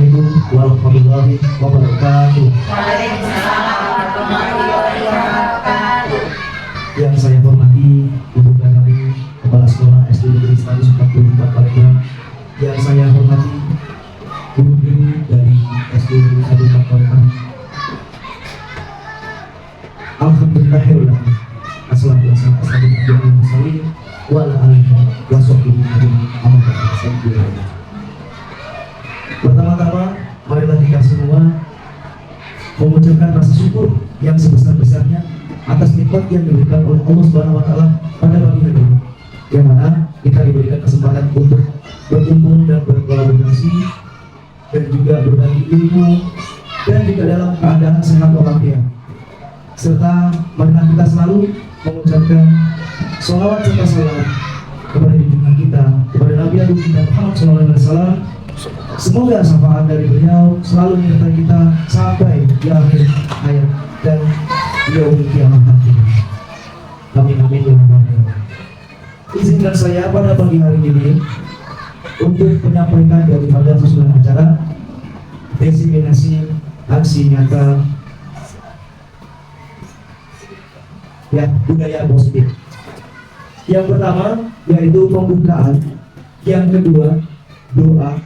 Assalamualaikum warahmatullahi wabarakatuh. Waalaikumsalam warahmatullahi wabarakatuh. Yang saya hormati Ibu dan kami Kepala Sekolah SD Negeri 144 Palembang. Yang saya hormati guru-guru dari SD Negeri 144 Palembang. Alhamdulillahirrahmanirrahim. Assalamualaikum warahmatullahi wabarakatuh. Pertama-tama, marilah kita semua mengucapkan rasa syukur yang sebesar-besarnya atas nikmat yang diberikan oleh Allah Subhanahu wa taala pada pagi hari ini. Yang mana kita diberikan kesempatan untuk berkumpul dan berkolaborasi dan juga berbagi ilmu dan juga dalam keadaan sehat walafiat. Serta marilah kita selalu mengucapkan sholawat serta salam kepada junjungan kita, kepada Nabi Agung kita Muhammad SAW. Semoga syafaat dari beliau selalu menyertai kita sampai di akhir hayat dan yaumul kiamat nanti. Amin amin ya rabbal alamin. Izinkan saya pada pagi hari ini untuk menyampaikan daripada susunan acara diseminasi aksi nyata ya budaya positif. Yang pertama yaitu pembukaan, yang kedua doa,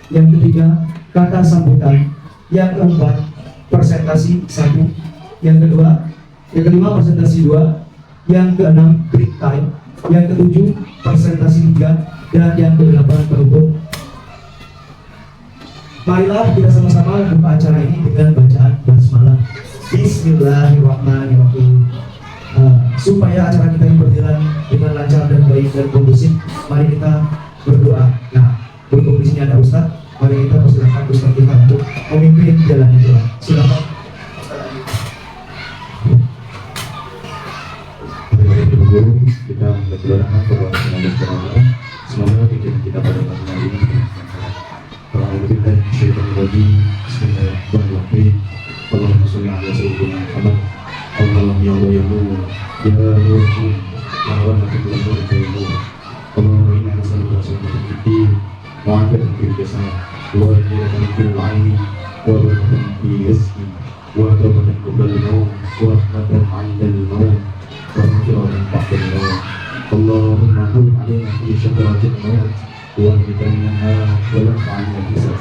yang ketiga kata sambutan, yang keempat presentasi 1, yang kelima presentasi 2, yang keenam break time, yang ketujuh presentasi 3, dan yang kedelapan penutup. Marilah kita sama-sama buka acara ini dengan bacaan basmalah. Bismillahirrahmanirrahim. Supaya acara kita ini berjalan dengan lancar dan baik dan kondusif, mari kita berdoa. Nah, berhubung di sini ada Ustadz, mari kita persilakan Ustadz kita untuk memimpin jalan doa. Silakan. Guru, kita berdoakan kepada semoga semoga pikiran kita pada pagi hari ini. Alhamdulillah, syaitan wajib. Bismillahirrahmanirrahim. Allahumma sholli ala sayyidina Muhammad. Allahumma ya Allah ya Nur, ya Nur, ya Allah nanti bulan Nur ya Nur. Allahumma inna nas'aluka salamatan fid din, wa'afiyatan fil jasad, wa hidayatan fil 'aini, wa barakatan fi rizqi, wa tawbatan qabla al-maut, wa rahmatan 'inda al-maut. Allahumma hul alaina fi syakaratil maut wa bitanna wa lafa'na bisa.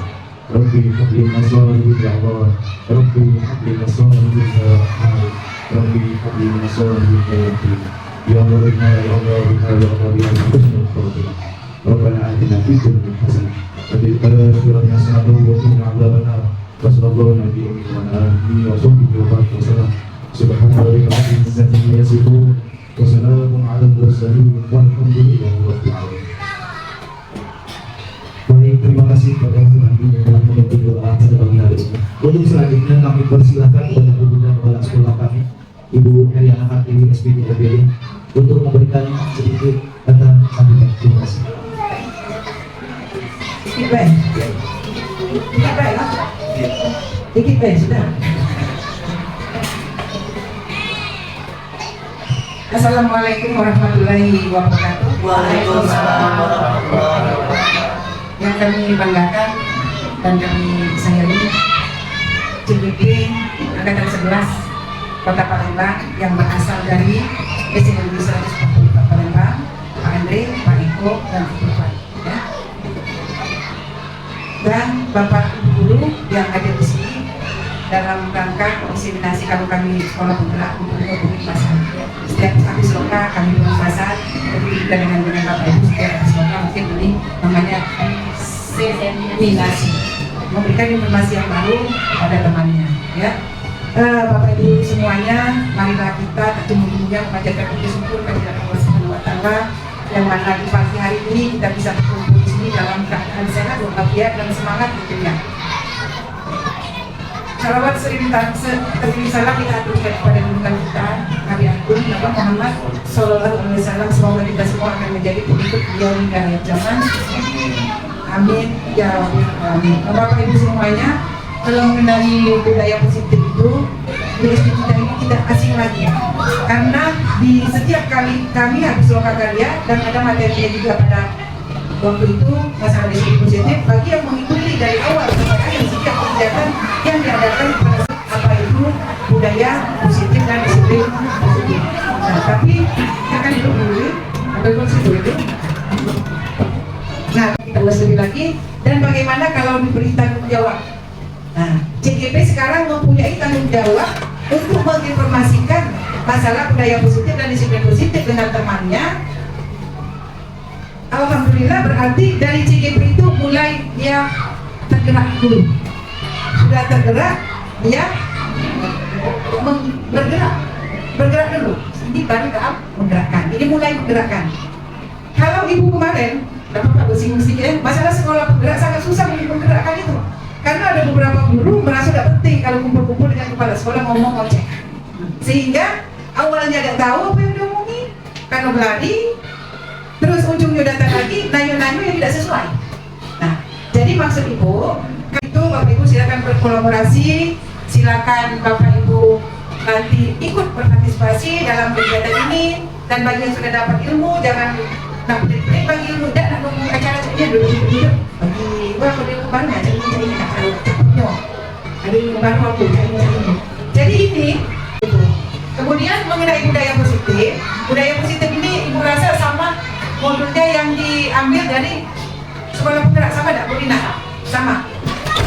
Rabbi habli masarih al-'awad, Rabbi habli masarih al-'awad, Rabbi habli masarih al-'awad. Ya Allah ya Allah ya Allah ya Allah. Rabbana atina fid dunya hasanah wa fil akhirati hasanah wa qina adzaban nar. Wassallallahu ala alihi wa sahbihi wa sallam. Subhana rabbika rabbil izzati amma yasifun wa salamun 'alal mursalin walhamdulillahi rabbil alamin. Baik, terima kasih kepada Ustadz yang telah memimpin doa pada pagi hari ini. Untuk selanjutnya kami persilakan kepada Ibu dan Kepala Sekolah kami, Ibu Heriana Kartiwi SPD LBD, untuk memberikan sedikit kata sambutan. Terima kasih. Dikit baik, sudah. Assalamualaikum warahmatullahi wabarakatuh. Waalaikumsalam warahmatullahi wabarakatuh. Yang kami banggakan dan kami sayangi CPP Angkatan 11 Kota Palembang yang berasal dari SD Negeri 144 Palembang, Pak Andre, Pak Eko, dan Ibu Pak, ya. Dan Bapak Ibu Guru yang ada di sini dalam rangka diseminasi kalau kami sekolah penggerak untuk pasar. Setiap habis loka kami pasar, jadi kita dengan Bapak Ibu setiap habis loka mungkin ini namanya diseminasi, memberikan informasi yang baru pada temannya, ya. Bapak Ibu semuanya, marilah kita terjemurnya memanjatkan puji syukur kepada Allah Subhanahu wa taala yang mana di pagi hari ini kita bisa berkumpul di sini dalam keadaan sehat, walafiat dan semangat tentunya. Salawat seribu salam kita aturkan kepada junjungan kita Nabi Agung Nabi Muhammad Sallallahu Alaihi Wasallam. Semoga kita semua akan menjadi pengikut beliau hingga akhir zaman. Amin ya rabbal alamin. Bapak Ibu semuanya, kalau mengenai budaya positif itu di SD kita ini tidak asing lagi, karena di setiap kali kami habis loka karya dan ada materinya juga pada waktu itu masalah diskusi positif bagi yang mengikuti dari awal sampai akhir berkonstitusi itu. Nah, kita ulas lebih lagi. Dan bagaimana kalau diberi tanggung jawab? Nah, CGP sekarang mempunyai tanggung jawab untuk menginformasikan masalah budaya positif dan disiplin positif dengan temannya. Alhamdulillah, berarti dari CGP itu mulai dia tergerak dulu. Sudah tergerak, dia bergerak dulu. Ini baru tahap menggerakkan. Ini mulai menggerakkan. Kalau ibu kemarin, Bapak bersinggung sedikit, masalah sekolah penggerak sangat susah menggerakkan itu. Karena ada beberapa guru merasa tidak penting kalau kumpul-kumpul dengan kepala sekolah ngomong ngoceh. Sehingga awalnya tidak tahu apa yang diomongin, karena berlari, terus ujungnya datang lagi nanyu-nanyu yang tidak sesuai. Nah, jadi maksud ibu itu Bapak Ibu silakan berkolaborasi, silakan Bapak Ibu nanti ikut berpartisipasi dalam kegiatan ini. Dan bagi yang sudah dapat ilmu jangan nak pelit-pelit bagi ilmu, tidak nak ngomong acara saja duduk-duduk bagi wah kalau ilmu baru nak cari ini nak tahu cepatnya ada ilmu baru aku cari ini. Jadi ini itu. Kemudian mengenai budaya positif ini ibu rasa sama modulnya yang diambil dari sekolah penggerak sama tidak Bu Dina? Sama.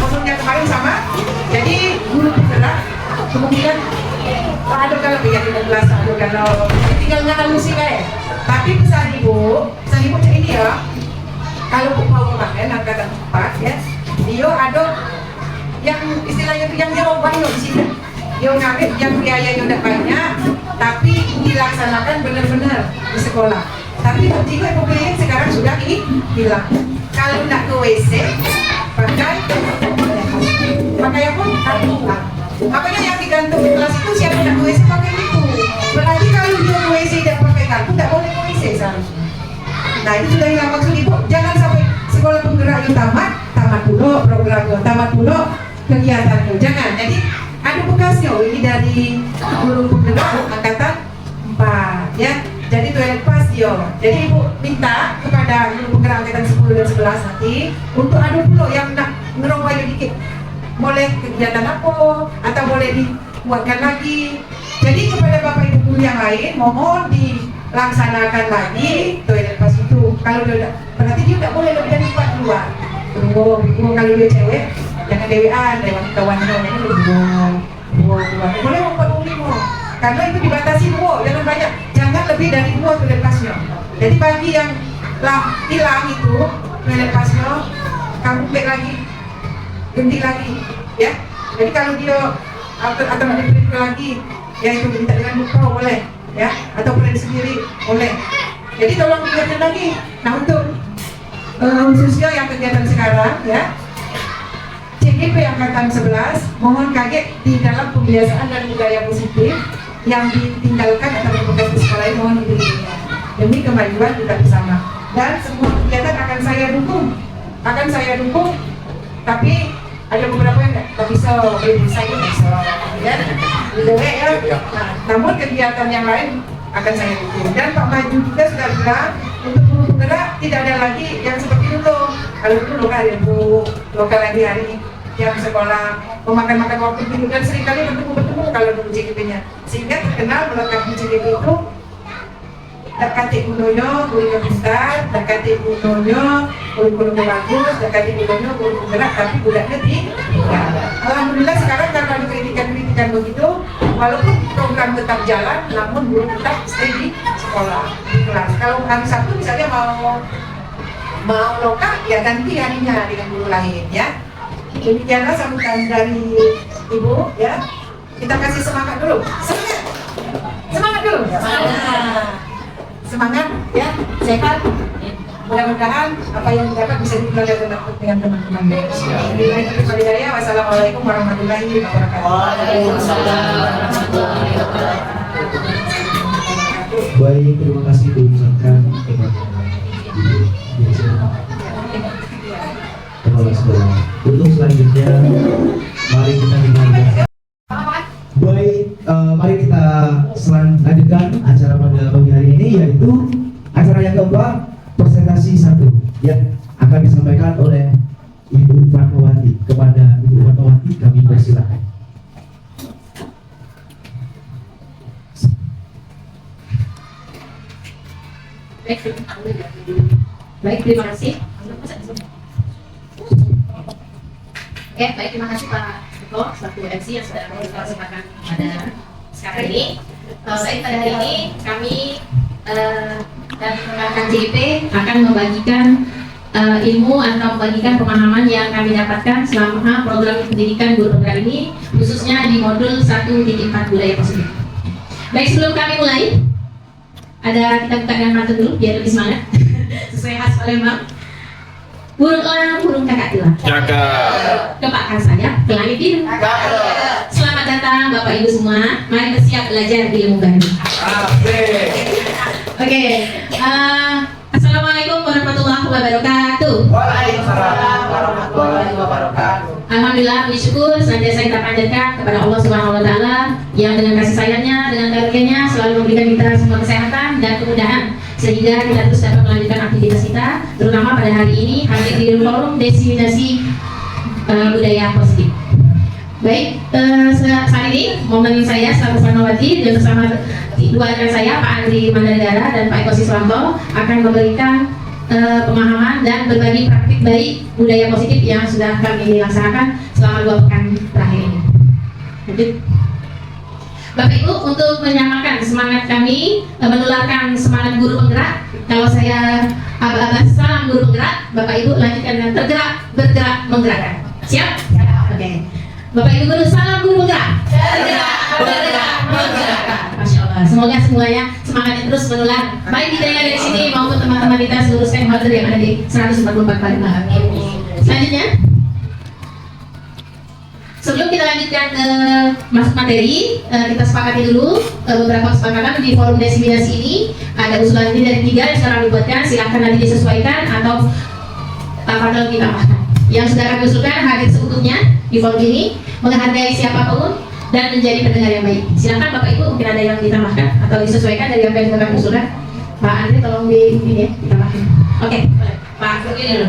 Modulnya kemarin sama. Jadi guru penggerak kemudian ada kalau biar kita belas ada kalau tinggal ngalusi kayak. Tapi pesan ibu cak ini ya. Kalau Bu mau kemarin angkatan 4 ya, dia ada yang istilahnya itu yang jawab banyak di sini. Dia ngambil yang biayanya udah banyak, tapi dilaksanakan benar-benar di sekolah. Tapi tiga pembelian sekarang sudah hilang. Kalau nak ke WC pakai apa? Kartu. Makanya yang digantung di kelas itu siapa nak ke WC pakai itu. Berarti kalau dia ke WC dan pakai kartu tidak boleh ke WC seharusnya. Nah itu sudah hilang maksud ibu. Jangan sampai sekolah penggerak yang tamat dulu programnya, tamat dulu kegiatannya. Jangan. Jadi ada bekasnya. Ini dari guru penggerak angkatan 4 ya. Jadi toilet pas yo. Jadi ibu minta kepada guru penggerak angkatan 10 dan 11 nanti untuk ada pula yang nak ngerubah dikit. Boleh kegiatan apa atau boleh dibuatkan lagi. Jadi kepada bapak ibu guru yang lain mohon dilaksanakan lagi toilet pas itu. Kalau dia berarti dia tidak boleh lebih dari 4 keluar. Tunggu kalau dia cewek jangan dewean lewat kawannya ini boleh 45. Karena itu dibatasi 2, jangan banyak, jangan lebih dari 2 toilet pasnya. Jadi bagi yang hilang itu toilet pasnya, kamu balik lagi, ganti lagi, ya. Jadi kalau dia atau dibeli lagi, ya itu minta dengan lupa boleh, ya, atau print sendiri boleh. Jadi tolong diingatkan lagi. Nah untuk khususnya yang kegiatan sekarang, ya. CGP angkatan 11 mohon kaget di dalam pembiasaan dan budaya positif yang ditinggalkan atau berbekas di sekolah ini mohon diberikan demi kemajuan kita bersama. Dan semua kegiatan akan saya dukung, tapi ada beberapa yang tak bisa saya bisa ya nah, namun kegiatan yang lain akan saya dukung. Dan Pak Maju juga sudah bilang untuk guru penggerak tidak ada lagi yang seperti itu. Kalau itu lokal lagi hari yang sekolah memakan waktu dulu dan seringkali bertemu kalau dulu CGP-nya, sehingga terkenal melekat di CGP itu dakati gunonya gurunya pintar, dakati gunonya guru-gurunya bagus, dakati gunonya guru penggerak tapi budaknya alhamdulillah sekarang karena ada kritikan begitu, walaupun program tetap jalan namun guru tetap stay di sekolah di kelas. Kalau hari Sabtu misalnya mau lokal ya ganti harinya dengan guru lain ya. Demikianlah sambutan dari ibu ya. Kita kasih semangat dulu. Semangat dulu. Semangat ya. Sehat. Mudah-mudahan apa yang didapat bisa dipelajari dengan teman-teman. Wassalamualaikum warahmatullahi wabarakatuh. Waalaikumsalam warahmatullahi wabarakatuh. Baik, terima kasih diucapkan kepada kepala sekolah. Untuk selanjutnya, mari kita dengarkan. Baik, mari kita lanjutkan acara pada pagi hari ini, yaitu acara yang keempat, presentasi 1 yang akan disampaikan oleh Ibu Fatmawati. Kepada Ibu Fatmawati kami persilakan. Baik, terima kasih. Oke, baik, terima kasih Pak Eko selaku MC yang sudah memberikan kesempatan pada sekarang ini. Baik, pada hari ini kami dan rekan JIP akan membagikan ilmu atau membagikan pemahaman yang kami dapatkan selama program pendidikan guru penggerak ini, khususnya di modul 1.4 budaya positif. Baik, sebelum kami mulai, kita buka dengan pantun dulu biar lebih semangat. Sesuai khas Palembang. Burung elang, burung kakak tua. Kepakkan saya, ke langit biru. Selamat datang Bapak Ibu semua. Mari bersiap belajar ilmu baru. Oke. Assalamualaikum warahmatullahi wabarakatuh. Waalaikumsalam warahmatullahi wabarakatuh. Alhamdulillah, puji syukur senantiasa kita panjatkan kepada Allah Subhanahu wa taala yang dengan kasih sayangnya, dengan karunia-Nya selalu memberikan kita semua kesehatan dan kemudahan sehingga kita terus dapat melanjutkan aktivitas kita, terutama pada hari ini hadir di forum diseminasi budaya positif. Baik, saat ini momen saya selaku Fanawati dan bersama dua rekan saya Pak Andri Mandanegara dan Pak Eko Siswanto akan memberikan pemahaman dan berbagi praktik baik budaya positif yang sudah kami laksanakan selama 2 pekan terakhir ini. Lanjut. Bapak Ibu, untuk menyamakan semangat kami, menularkan semangat guru penggerak, kalau saya aba-aba salam guru penggerak, Bapak Ibu lanjutkan dengan tergerak, bergerak, menggerakkan. Siap? Oke. Bapak Ibu guru, salam guru penggerak. Tergerak, bergerak, menggerakkan. Masya Allah. Semoga semuanya semangatnya terus menular. Baik di daerah dari sini maupun teman-teman kita seluruh stakeholder yang ada di 144 Palembang. Selanjutnya, sebelum kita lanjutkan ke masuk materi, kita sepakati dulu beberapa kesepakatan di forum diseminasi ini. Ada usulan ini dari 3 yang sekarang dibuatkan, silahkan nanti disesuaikan atau padahal ditambahkan. Yang sudah kami usulkan hadir seutuhnya di forum ini, menghargai siapapun dan menjadi pendengar yang baik. Silakan Bapak Ibu, mungkin ada yang ditambahkan atau disesuaikan dari apa yang sudah kami usulkan. Pak Andri tolong di ini ya, ditambahkan. Oke, Pak Andri dulu.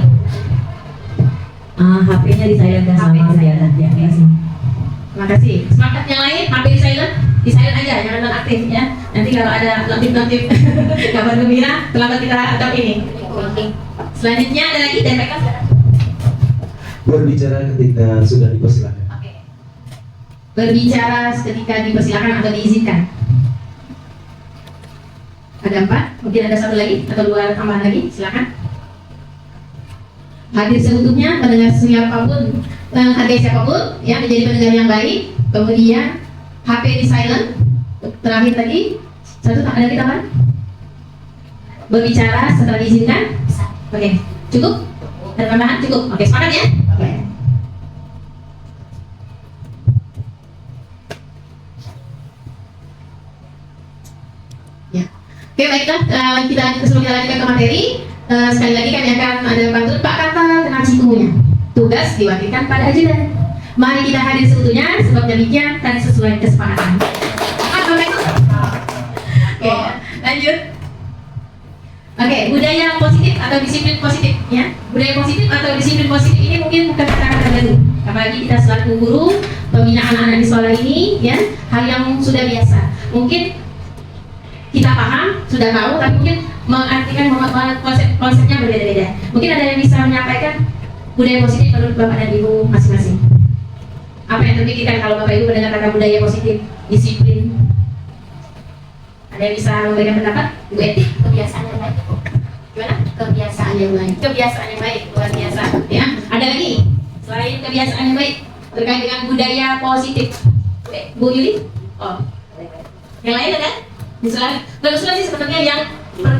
HP-nya di silent dan sama saya. Ya, terima kasih. Terima kasih. Semangat yang lain, HP di silent aja, jangan nonaktif ya. Nanti kalau ada notif kabar gembira, terlambat kita atau ini. Selanjutnya ada lagi dan mereka Berbicara ketika sudah dipersilakan. berbicara ketika dipersilakan atau diizinkan. Ada 4, mungkin ada 1 lagi atau 2 tambahan lagi, silakan. Hadir seutuhnya, mendengar siapapun, menghargai siapapun, ya, menjadi pendengar yang baik. Kemudian HP di silent. Terakhir tadi, 1 ada lagi tambahan. Berbicara setelah diizinkan. Oke, cukup? Ada tambahan? Cukup. Oke, sepakat ya? Oke. Ya. Oke, baiklah, sebelum kita lanjutkan ke materi, sekali lagi kami akan ada pantun Pak Kata kenal Cikunya. Tugas diwakilkan pada ajudan. Mari kita hadir seutuhnya, sebab demikian dan sesuai kesepakatan. Oke, lanjut. Oke, budaya positif atau disiplin positif, ya. Budaya positif atau disiplin positif ini mungkin bukan kata-kata baru. Apalagi kita selaku guru pembina anak-anak di sekolah ini, ya, hal yang sudah biasa. Mungkin kita paham, sudah tahu, tapi mungkin mengartikan konsepnya berbeda-beda. Mungkin ada yang bisa menyampaikan budaya positif menurut Bapak dan Ibu masing-masing. Apa yang terpikirkan kalau Bapak Ibu mendengar kata budaya positif, disiplin? Ada yang bisa memberikan pendapat? Bu Eti? Kebiasaan yang baik. Gimana? Kebiasaan yang baik. Kebiasaan yang baik, luar biasa. Ya, ada lagi selain kebiasaan yang baik terkait dengan budaya positif. Bu Yuli? Oh, yang lain ada? Misalnya, usulan sih sebenarnya yang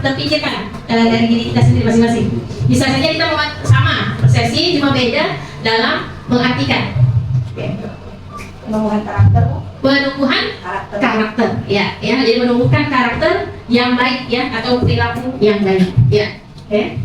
terpikirkan dari diri kita sendiri masing-masing. Bisa saja kita sama persepsi, cuma beda dalam mengartikan. Penumbuhan karakter. Penumbuhan karakter, ya, jadi menumbuhkan karakter yang baik, ya, atau perilaku yang baik, ya. Oke.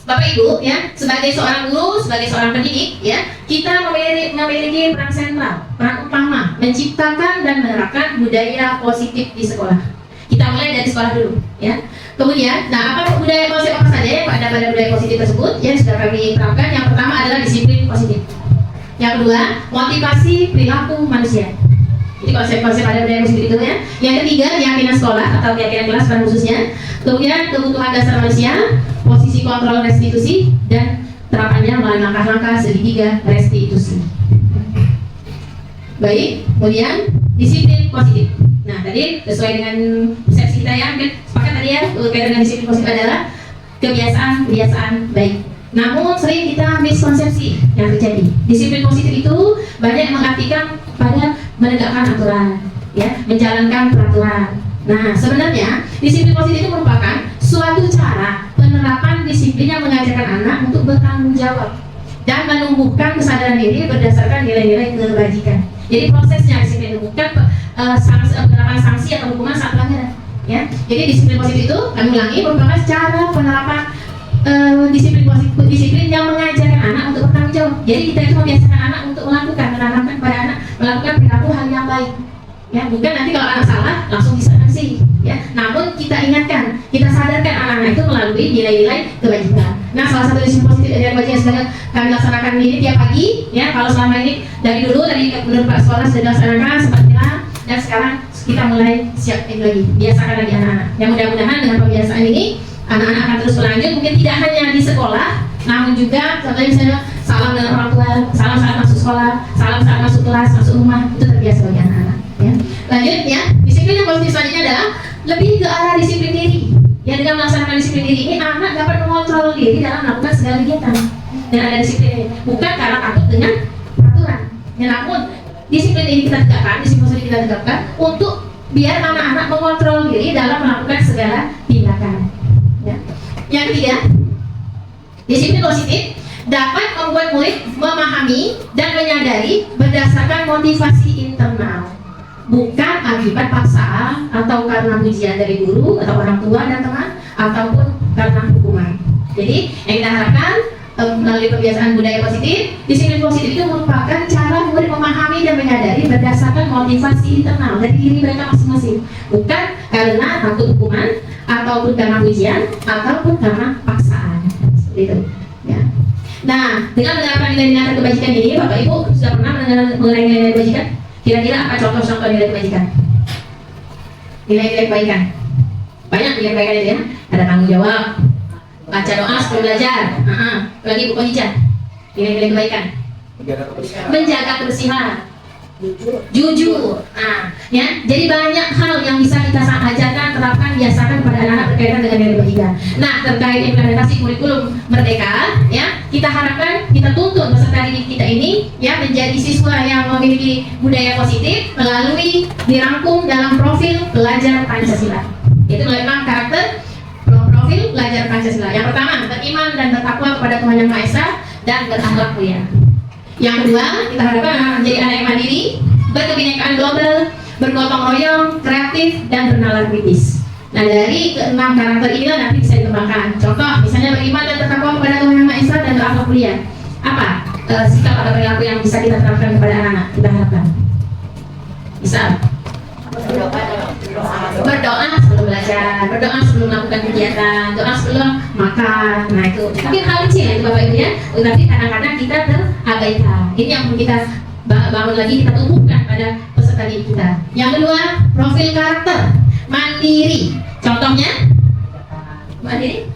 Bapak Ibu, ya, sebagai seorang guru, sebagai seorang pendidik, ya, kita memiliki peran sentral, peran utama menciptakan dan menerapkan budaya positif di sekolah. Kita mulai dari sekolah dulu, ya. Kemudian, nah, apa budaya positif apa saja yang ada pada budaya positif tersebut yang sudah kami terapkan? Yang pertama adalah disiplin positif. Yang kedua, motivasi perilaku manusia. Jadi konsep-konsep ada budaya positif itu ya. Yang ketiga, keyakinan sekolah atau keyakinan kelas pada khususnya. Kemudian kebutuhan dasar manusia, posisi kontrol restitusi, dan terapannya melalui langkah-langkah segitiga restitusi. Baik, kemudian disiplin positif. Nah, tadi sesuai dengan persepsi kita ya, mungkin sepakat tadi ya, kaitan dengan disiplin positif adalah kebiasaan baik. Namun sering kita miskonsepsi yang terjadi. Disiplin positif itu banyak mengartikan pada menegakkan aturan, ya, menjalankan peraturan. Nah, sebenarnya disiplin positif itu merupakan suatu cara penerapan disiplin yang mengajarkan anak untuk bertanggung jawab dan menumbuhkan kesadaran diri berdasarkan nilai-nilai kebajikan. Jadi prosesnya disiplin itu bukan penerapan sanksi atau hukuman saat pelanggaran. Ya, jadi disiplin positif itu kami ulangi merupakan cara penerapan disiplin yang mengajarkan anak untuk bertanggung jawab. Jadi kita itu membiasakan anak untuk menanamkan pada anak melakukan perilaku hal yang baik. Ya, bukan nanti kalau anak salah langsung disanksi. Ya, namun kita ingatkan, kita sadarkan anak-anak itu melalui nilai-nilai kebajikan. Nah, salah satu disiplin positif dari kebajikan yang sedang kami laksanakan ini tiap pagi. Ya, kalau selama ini dari dulu tadi menurut Pak Sekolah sudah dilaksanakan sepertinya, dan sekarang kita mulai siapin lagi, biasakan lagi anak-anak. Yang mudah-mudahan dengan pembiasaan ini anak-anak akan terus berlanjut, mungkin tidak hanya di sekolah, namun juga contohnya misalnya salam dengan orang tua, salam saat masuk sekolah, salam saat masuk kelas, masuk rumah, itu terbiasa bagi anak-anak. Ya. Lanjut ya, disiplin yang positif selanjutnya adalah lebih ke arah disiplin diri. Ya, dengan melaksanakan disiplin diri ini anak dapat mengontrol diri dalam melakukan segala kegiatan dan ada disiplin ini. Bukan karena takut dengan peraturan, ya, namun disiplin ini kita tegakkan, disiplin positif kita tegakkan untuk biar anak-anak mengontrol diri dalam melakukan segala tindakan. Ya. Yang ketiga, disiplin positif dapat membuat murid memahami dan menyadari berdasarkan motivasi internal, bukan akibat paksaan atau karena pujian dari guru atau orang tua dan teman ataupun karena hukuman. Jadi yang kita harapkan melalui kebiasaan budaya positif, disiplin positif itu merupakan cara murid memahami dan menyadari berdasarkan motivasi internal dari diri mereka masing-masing, bukan karena takut hukuman ataupun karena pujian ataupun karena paksaan. Seperti itu. Ya. Nah, dengan menerapkan nilai-nilai kebajikan ini, Bapak Ibu sudah pernah mengenal mengenai nilai kebajikan? Kira-kira apa contoh-contoh nilai kebajikan? Nilai-nilai kebaikan. Banyak nilai kebaikan itu ya. Ada tanggung jawab, baca doa sebelum belajar, lagi buku hijab. Nilai-nilai kebaikan. Menjaga kebersihan, jujur. Nah, ya. Jadi banyak hal yang bisa kita ajarkan, terapkan, biasakan pada anak-anak berkaitan dengan nilai kebajikan. Nah, terkait implementasi kurikulum Merdeka, ya, kita harapkan, kita tuntut peserta didik kita ini, ya, menjadi siswa yang memiliki budaya positif melalui dirangkum dalam profil pelajar Pancasila. Itu melalui 6 karakter profil pelajar Pancasila. Yang pertama, beriman dan bertakwa kepada Tuhan Yang Maha Esa dan berakhlak mulia. Yang kedua, kita harapkan anak menjadi anak yang mandiri, berkebinekaan global, bergotong royong, kreatif, dan bernalar kritis. Nah, dari ke-6 karakter ini nanti bisa dikembangkan. Contoh, misalnya beriman dan bertakwa kepada Tuhan Yang Maha Esa dan berakhlak mulia. Apa sikap atau perilaku yang bisa kita terapkan kepada anak-anak? Kita harapkan. Misal, berdoa sebelum belajar, berdoa sebelum melakukan kegiatan, doa sebelum makan. Nah, itu mungkin hal kecil itu Bapak Ibu ya, tapi kadang-kadang kita terabaikan. Ini yang kita bangun lagi, kita tumbuhkan pada peserta didik kita. Yang kedua, profil karakter mandiri. Contohnya mandiri,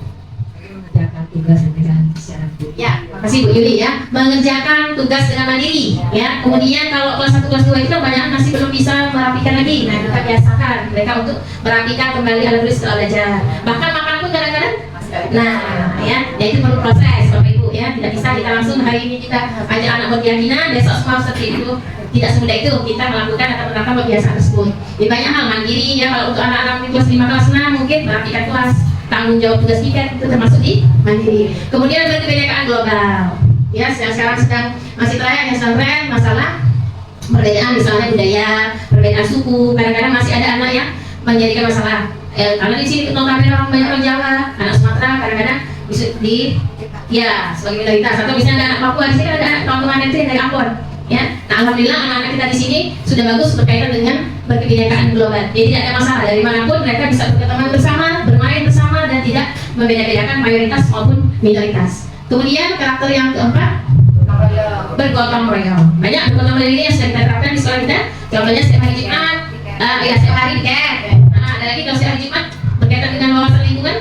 mengerjakan tugas dengan secara ya, makasih Bu Yuli ya, mengerjakan tugas dengan mandiri ya. Kemudian kalau kelas 1 kelas 2 itu banyak masih belum bisa merapikan lagi. Nah, kita biasakan mereka untuk merapikan kembali alat tulis setelah belajar. Bahkan makan pun kadang-kadang. Nah, ya itu perlu proses Bapak Ibu ya. Tidak bisa kita langsung hari ini kita ajak anak berkeyakinan, besok semua seperti itu. Tidak semudah itu kita melakukan atau menerapkan kebiasaan tersebut. Di banyak hal mandiri ya. Kalau untuk anak-anak di kelas 5 kelas 6 mungkin merapikan kelas, tanggung jawab tugas piket itu termasuk di mandiri. Kemudian berkebinekaan global. Ya, sekarang sedang masih tren, yang sedang tren masalah perbedaan misalnya budaya, perbedaan suku. Kadang-kadang masih ada anak yang menjadikan masalah. Karena di sini notabene orang banyak orang Jawa, anak Sumatera kadang-kadang bisa di ya sebagai minoritas, atau misalnya ada anak Papua, di sini ada anak teman-teman yang dari Ambon. Ya, nah alhamdulillah anak-anak kita di sini sudah bagus berkaitan dengan berkebinekaan global. Jadi tidak ada masalah, dari manapun mereka bisa berteman bersama, bermain bersama, dan tidak membeda-bedakan mayoritas maupun minoritas. Kemudian karakter yang keempat, bergotong royong. Banyak bergotong royong ini yang sudah kita terapkan di sekolah kita. Contoh Contohnya setiap hari Jumat, ya setiap hari diket. Nah, ada lagi kalau setiap hari Jumat berkaitan dengan wawasan lingkungan,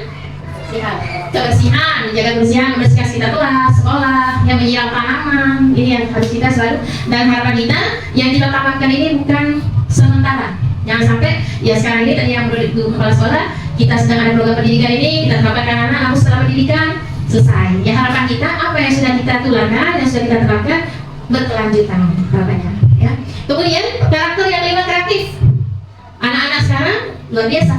kebersihan, menjaga kebersihan, membersihkan sekitar kelas, sekolah, yang menyiram tanaman. Ini yang harus kita selalu, dan harapan kita yang kita tamatkan ini bukan sementara. Jangan sampai ya sekarang ini tadi yang menurut Ibu Kepala Sekolah, kita sedang ada program pendidikan ini, kita terapkan anak-anak, namun setelah pendidikan selesai. Ya harapan kita apa yang sudah kita tularkan, yang sudah kita terapkan berkelanjutan harapannya. Ya. Kemudian karakter yang kelima, kreatif. Anak-anak sekarang luar biasa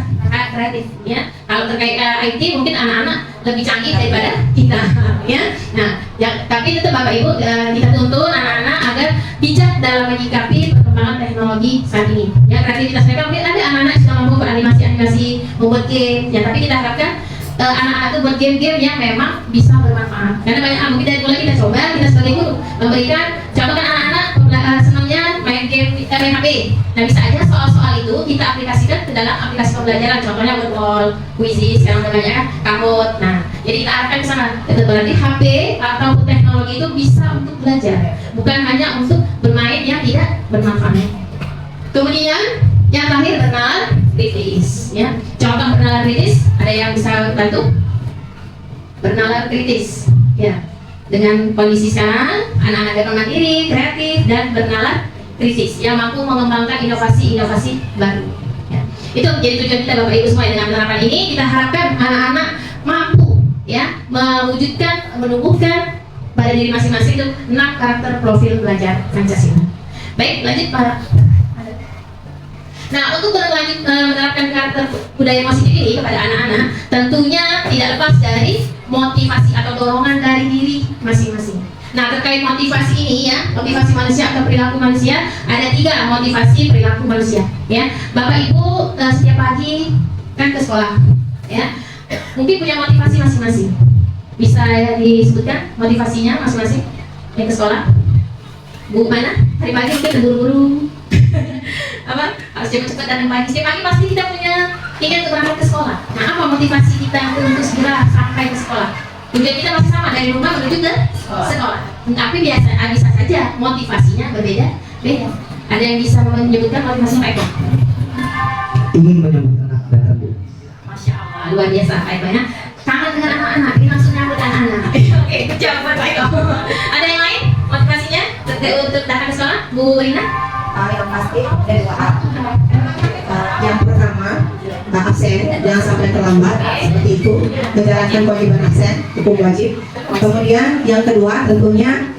kreatif. Ya. Kalau terkait IT mungkin anak-anak lebih canggih daripada kita. Ya. Nah, tapi tetap Bapak Ibu kita tuntun anak-anak agar bijak dalam menyikapi perkembangan teknologi saat ini. Ya, kreativitas mereka mungkin ada anak-anak yang sudah mampu beranimasi, membuat game. Ya, tapi kita harapkan anak-anak itu buat game-game yang memang bisa bermanfaat. Karena banyak mungkin dari mulai kita coba, kita sebagai guru memberikan, contohkan anak-anak senangnya main game, main HP. Nah, bisa aja soal-soal itu kita aplikasikan ke dalam aplikasi pembelajaran. Contohnya Wordwall, Quizizz, sekarang udah banyak kan, Kahoot. Nah, jadi kita arahkan ke sana. Itu berarti HP atau teknologi itu bisa untuk belajar, bukan hanya untuk bermain yang tidak bermanfaat. Kemudian yang terakhir bernalar kritis. Ya, contoh bernalar kritis, ada yang bisa bantu? Bernalar kritis, ya. Dengan kondisi sekarang, anak-anak dapat mandiri, kreatif, dan bernalar kritis yang mampu mengembangkan inovasi-inovasi baru. Ya. Itu jadi tujuan kita Bapak Ibu semua. Dengan penerapan ini kita harapkan anak-anak mampu ya mewujudkan, menumbuhkan pada diri masing-masing itu 6 karakter profil belajar Pancasila. Baik, lanjut Pak. Nah, untuk berlanjut menerapkan karakter budaya positif ini kepada anak-anak, tentunya tidak lepas dari motivasi atau dorongan dari diri masing-masing. Nah, terkait motivasi ini ya, motivasi manusia atau perilaku manusia, ada 3 motivasi perilaku manusia. Ya, Bapak Ibu setiap pagi kan ke sekolah, ya, mungkin punya motivasi masing-masing. Bisa ya disebutkan motivasinya masing-masing yang ke sekolah? Bu mana? Hari pagi mungkin buru-buru. Apa? Harus cepat-cepat datang pagi. Setiap pagi pasti kita punya ingin berangkat ke sekolah. Nah, apa motivasi kita untuk segera sampai ke sekolah? Tujuan kita masih sama, dari rumah menuju ke sekolah. Tapi bisa saja motivasinya berbeda-beda. Ada yang bisa menyebutkan motivasi Pak Eko? Ingin menyambut anak datang, Bu. Masya Allah, luar biasa Pak Eko ya. Kangen dengan anak-anak, ini langsung nyambut anak-anak. Oke, jawab Pak Eko. Ada yang lain motivasinya untuk datang ke sekolah, Bu Rina? Yang pasti dari WA. Yang pertama, absen, jangan sampai terlambat, seperti itu, menjalankan kewajiban absen, hukum wajib. Kemudian yang kedua, tentunya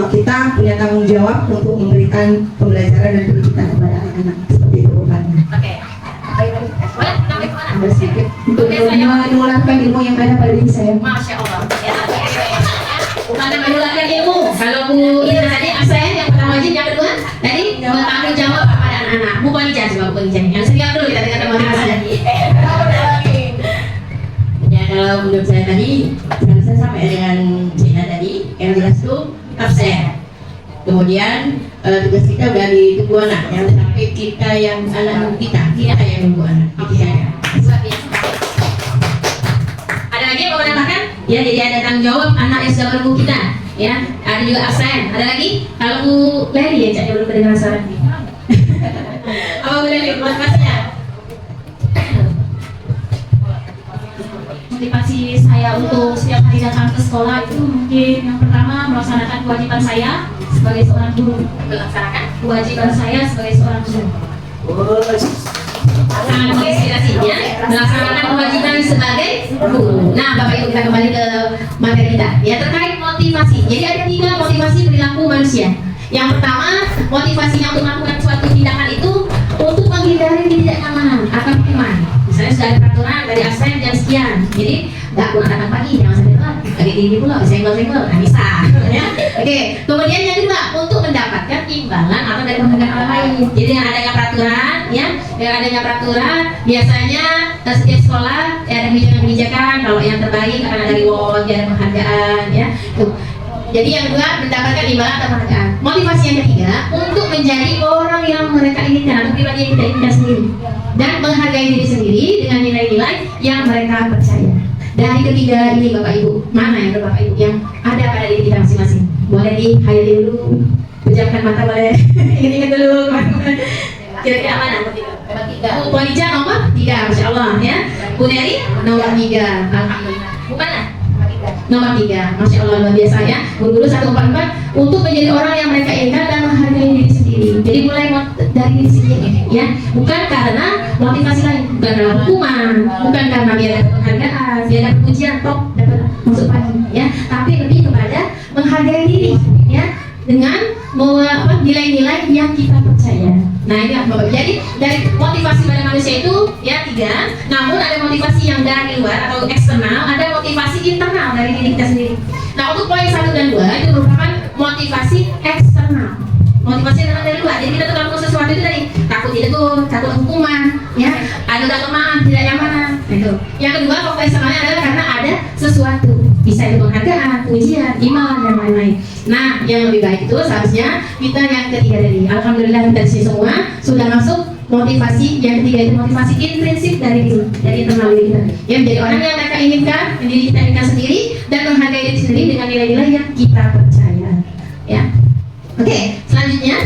kita punya tanggung jawab untuk memberikan pembelajaran dan pendidikan kepada anak-anak, seperti itu bukannya. Oke. Boleh, sampai kemana? Ada sedikit untuk menularkan ilmu yang ada pada diri saya. Masya Allah. Ya, bukan menularkan ilmu. Kalau Bu Ina tadi absen, yang pertama wajib, yang kedua tadi bertanggung jawab kepada anak-anak. Bu Konija coba Bu Konija. Yang sekian dulu kita dengar motivasinya. Ya, kalau menurut saya tadi, saya sampai dengan Cina tadi, yang jelas itu absen. Kemudian tugas kita udah ditunggu anak, yang sampai kita yang anak kita yang nunggu anak. Itu saja. Luar biasa. Ada lagi yang mau menambahkan? Ya, jadi ada tanggung jawab anak yang sudah menunggu kita. Ya, ada juga absen. Ada lagi? Kalau Bu Leri ya, Cak, belum kedengaran suara. Apa Bu Leri motivasinya? Motivasi saya untuk setiap hari datang ke sekolah itu mungkin yang pertama melaksanakan kewajiban saya sebagai seorang guru. Melaksanakan kewajiban saya sebagai seorang guru. Sangat menginspirasinya melaksanakan kewajiban sebagai guru. Nah, Bapak Ibu, kita kembali ke materi kita. Ya, terkait motivasi. Jadi ada 3 motivasi perilaku manusia. Yang pertama, motivasinya untuk melakukan suatu tindakan itu untuk menghindari ketidaknyamanan atau hukuman. Misalnya sudah ada peraturan dari absen jam sekian, jadi nggak pulang datang pagi, jangan sampai telat. Lagi tinggi pula, senggol-senggol, nggak bisa. Ya. Oke. Kemudian yang kedua, untuk mendapatkan imbalan atau dari penghargaan orang lain. Jadi dengan adanya peraturan, ya, dengan adanya peraturan, biasanya setiap sekolah ada kebijakan-kebijakan. Kalau yang terbaik akan ada reward, ada penghargaan, ya. Tuh. Jadi yang kedua, mendapatkan imbalan atau penghargaan. Motivasi yang ketiga, untuk menjadi orang yang mereka inginkan atau pribadi yang kita inginkan sendiri, dan menghargai diri sendiri dengan nilai-nilai yang mereka percaya. Dari ketiga ini Bapak Ibu, mana yang Bapak Ibu yang ada pada diri kita masing-masing? Boleh di-highlight dulu. Pejamkan mata boleh. Ingat-ingat dulu kemarin. Kira-kira mana? Bu Walija nomor 3, Masya Allah ya. Bu Neri nomor 3, Alhamdulillah. Bukan lah? Nomor 3, Masya Allah luar biasa ya. Guru-guru 144 untuk menjadi orang yang mereka inginkan dan menghargai diri sendiri. Jadi mulai dari diri sendiri ya. Bukan karena motivasi lain, bukan karena hukuman, bukan karena biar dapat penghargaan, biar dapat pujian, top dapat masuk pagi ya. Tapi lebih kepada menghargai diri ya, dengan nilai-nilai yang kita percaya. Nah ini Bapak. Jadi dari motivasi pada manusia itu ya 3. Namun ada motivasi yang dari luar atau eksternal, ada motivasi internal dari diri kita sendiri. Nah untuk poin 1 dan 2 itu merupakan motivasi eksternal. Motivasi yang dari luar. Jadi kita melakukan sesuatu itu tadi takut ditegur, takut hukuman, ya ada kelemahan, tidak nyaman. Itu. Yang kedua faktor eksternalnya adalah karena ada sesuatu, bisa itu penghargaan, pujian, imbalan dan lain-lain. Nah, yang lebih baik itu seharusnya kita yang ketiga tadi. Alhamdulillah kita di sini semua sudah masuk motivasi yang ketiga itu motivasi intrinsik dari diri, dari internal diri kita. Ya, menjadi orang yang mereka inginkan, diri kita inginkan sendiri dan menghargai diri sendiri dengan nilai-nilai yang kita percaya. Ya, oke. Selanjutnya,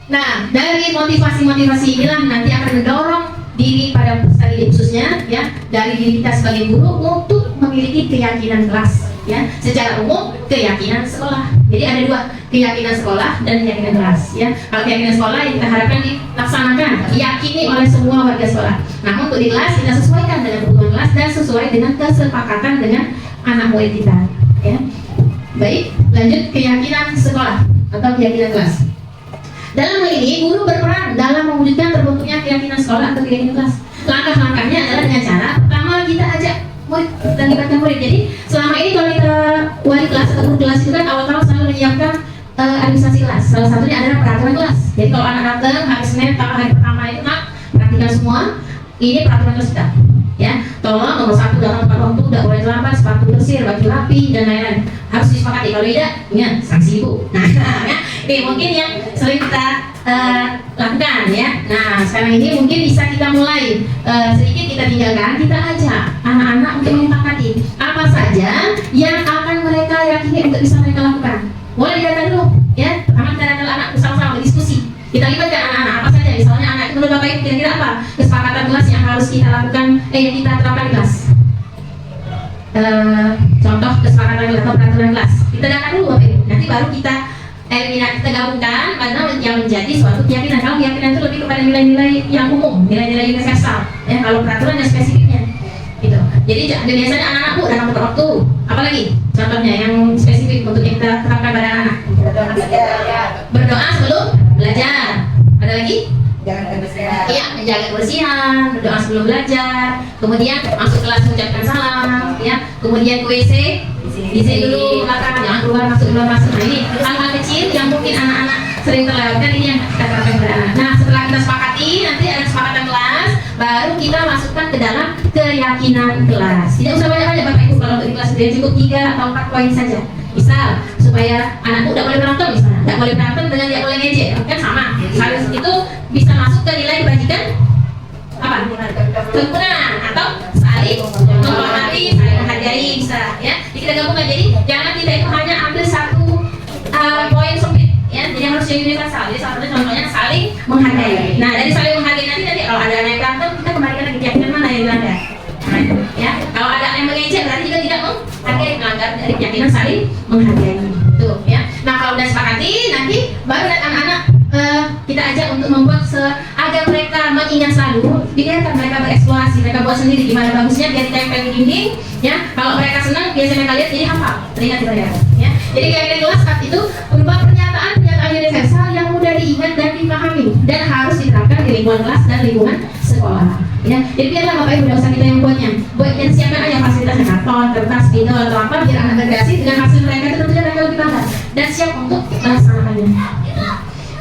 nah dari motivasi-motivasi inilah nanti akan mendorong diri pada peserta khususnya ya dari diri kita sebagai guru untuk memiliki keyakinan kelas. Ya, secara umum keyakinan sekolah. Jadi ada 2, keyakinan sekolah dan keyakinan kelas. Ya, kalau keyakinan sekolah kita harapkan dilaksanakan, diyakini oleh semua warga sekolah. Namun untuk di kelas kita sesuaikan dengan kebutuhan kelas dan sesuai dengan kesepakatan dengan anak murid kita. Ya, baik. Lanjut keyakinan sekolah atau keyakinan kelas. Dalam hal ini guru berperan dalam mewujudkan terbentuknya keyakinan sekolah atau keyakinan kelas. Langkah-langkahnya adalah dengan cara pertama kita ajak murid dan libatkan murid. Jadi selama ini kalau kita wali kelas atau guru kelas itu kan awal-awal selalu menyiapkan administrasi kelas. Salah satunya adalah peraturan kelas. Jadi kalau anak datang hari Senin atau hari pertama itu nak perhatikan semua. Ini peraturan kelas kita. Ya, tolong nomor 1 dalam tepat waktu, tidak boleh terlambat, sepatu bersih, baju rapi dan lain-lain. Harus disepakati. Kalau tidak, ingat sanksi ibu. Nah, ya, ini mungkin yang sering kita lakukan ya. Nah, sekarang ini mungkin bisa kita mulai sedikit kita tinggalkan, kita ajak anak-anak untuk menyepakati apa saja yang akan mereka yakini untuk bisa mereka lakukan. Boleh didata dulu, ya. Pertama kita datang anak bersama-sama berdiskusi. Kita libatkan anak-anak apa saja. Misalnya anak itu menurut Bapak Ibu kira-kira apa kesepakatan kelas yang harus kita lakukan, yang kita terapkan di kelas. Contoh kesepakatan kelas atau peraturan kelas. Kita data dulu Bapak Ibu. Nanti baru kita kita gabungkan mana yang menjadi suatu keyakinan. Kalau keyakinan itu lebih kepada nilai-nilai yang umum, nilai-nilai universal. Ya, kalau peraturan yang spesifiknya. Gitu. Jadi biasanya anak-anak Bu datang tepat waktu. Apalagi contohnya yang spesifik untuk yang kita terapkan pada anak-anak. Berdoa sebelum belajar. Ada lagi? Iya, menjaga kebersihan, berdoa sebelum belajar. Kemudian masuk kelas mengucapkan salam, ya. Kemudian ke WC, di sini dulu belakang, jangan keluar masuk keluar masuk. Nah ini hal-hal kecil yang mungkin anak-anak sering terlewatkan, ini yang kita terapkan kepada anak. Nah setelah kita sepakati, nanti ada kesepakatan kelas, baru kita masukkan ke dalam keyakinan kelas. Tidak usah banyak-banyak Bapak Ibu, kalau untuk di kelas dia cukup 3 atau 4 poin saja. Misal supaya anakku tidak boleh berantem, misalnya tidak boleh berantem dengan tidak boleh ngejek, kan sama. Harus itu bisa masuk ke nilai kebajikan apa? Kerukunan atau saling menghormati, saling menghargai, bisa ya. Jadi kita gabungkan. Jadi jangan kita itu hanya ambil satu poin sempit, ya. Jadi harus jadi universal. Jadi salah satu contohnya saling menghargai. Nah dari saling menghargai nanti kalau ada anak yang berantem, kita kembalikan lagi keyakinan mana yang dilanggar. Ya, kalau ada yang mengejek berarti juga tidak menghargai, melanggar dari keyakinan saling menghargai. Tuh, ya. Nah kalau udah sepakati, nanti baru anak-anak kita ajak untuk membuat agar mereka mengingat selalu, biarkan mereka bereksplorasi, mereka buat sendiri gimana bagusnya biar ditempel di dinding. Ya, kalau mereka senang, biasanya mereka lihat jadi hafal, teringat di mereka. Ya, jadi keyakinan kelas itu berupa pernyataan universal yang mudah diingat dan dipahami dan harus diterapkan di lingkungan kelas dan lingkungan sekolah. Ya, jadi biarlah Bapak Ibu tidak usah kita yang buatnya, buatnya siapkan aja fasilitasnya karton, kertas, spidol atau apa biar anak berkreasi dengan hasil mereka itu tentunya mereka lebih bangga dan siap untuk melaksanakannya.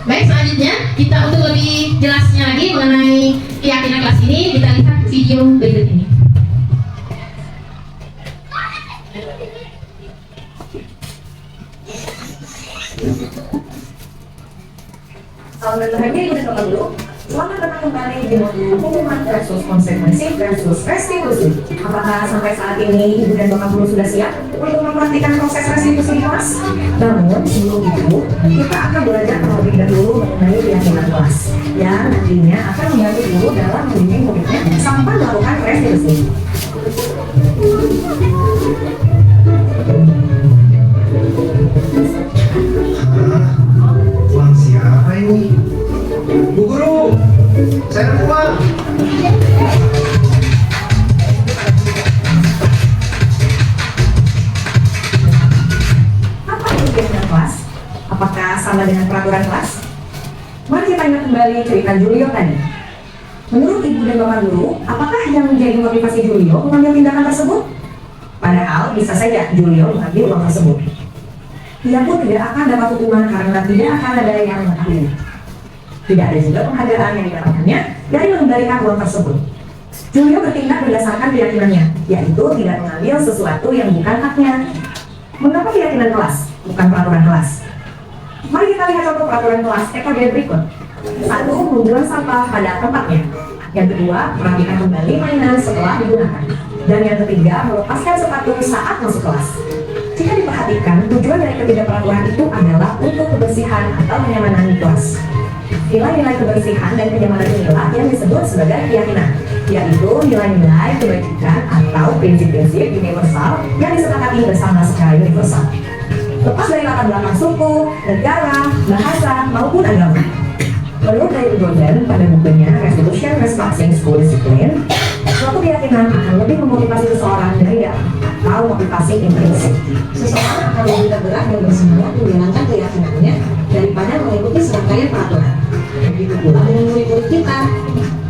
Baik, selanjutnya kita untuk lebih jelasnya lagi mengenai keyakinan kelas ini kita lihat video berikut ini. Selamat datang kembali di modul pengumuman versus konsekuensi versus restitusi. Apakah sampai saat ini Ibu dan Bapak Guru sudah siap untuk memperhatikan proses restitusi di kelas? Namun sebelum itu, kita akan belajar terlebih dahulu mengenai keyakinan kelas yang nantinya akan membantu guru dalam membimbing muridnya sampai melakukan restitusi. Uang siapa ini? Bu Guru, saya ada uang. Apa itu keyakinan kelas? Apakah sama dengan peraturan kelas? Mari kita ingat kembali cerita Julio tadi. Menurut ibu dan bapak guru, apakah yang menjadi motivasi Julio mengambil tindakan tersebut? Padahal bisa saja Julio mengambil uang tersebut. Ia pun tidak akan dapat hukuman karena tidak akan ada yang mengetahui. Tidak ada juga penghargaan yang didapatkannya dari mengembalikan uang tersebut. Julio bertindak berdasarkan keyakinannya, yaitu tidak mengambil sesuatu yang bukan haknya. Mengapa keyakinan kelas, bukan peraturan kelas? Mari kita lihat contoh peraturan kelas EKG berikut. 1. Membuang sampah pada tempatnya. Yang kedua, merapikan kembali mainan setelah digunakan. Dan yang ketiga, melepaskan sepatu saat masuk kelas. Jika diperhatikan, tujuan dari ketiga peraturan itu adalah untuk kebersihan atau kenyamanan di kelas. Nilai-nilai kebersihan dan kenyamanan inilah yang disebut sebagai keyakinan, yaitu nilai-nilai kebajikan atau prinsip-prinsip universal yang disepakati bersama secara universal. Lepas dari latar belakang suku, negara, bahasa, maupun agama. Menurut David Gordon pada bukunya Restitution Respecting School Discipline, suatu keyakinan akan lebih memotivasi seseorang dari dalam atau motivasi intrinsik. Seseorang akan lebih tergerak dan bersemangat menjalankan keyakinannya daripada mengikuti serangkaian peraturan. Begitu pula dengan murid-murid kita.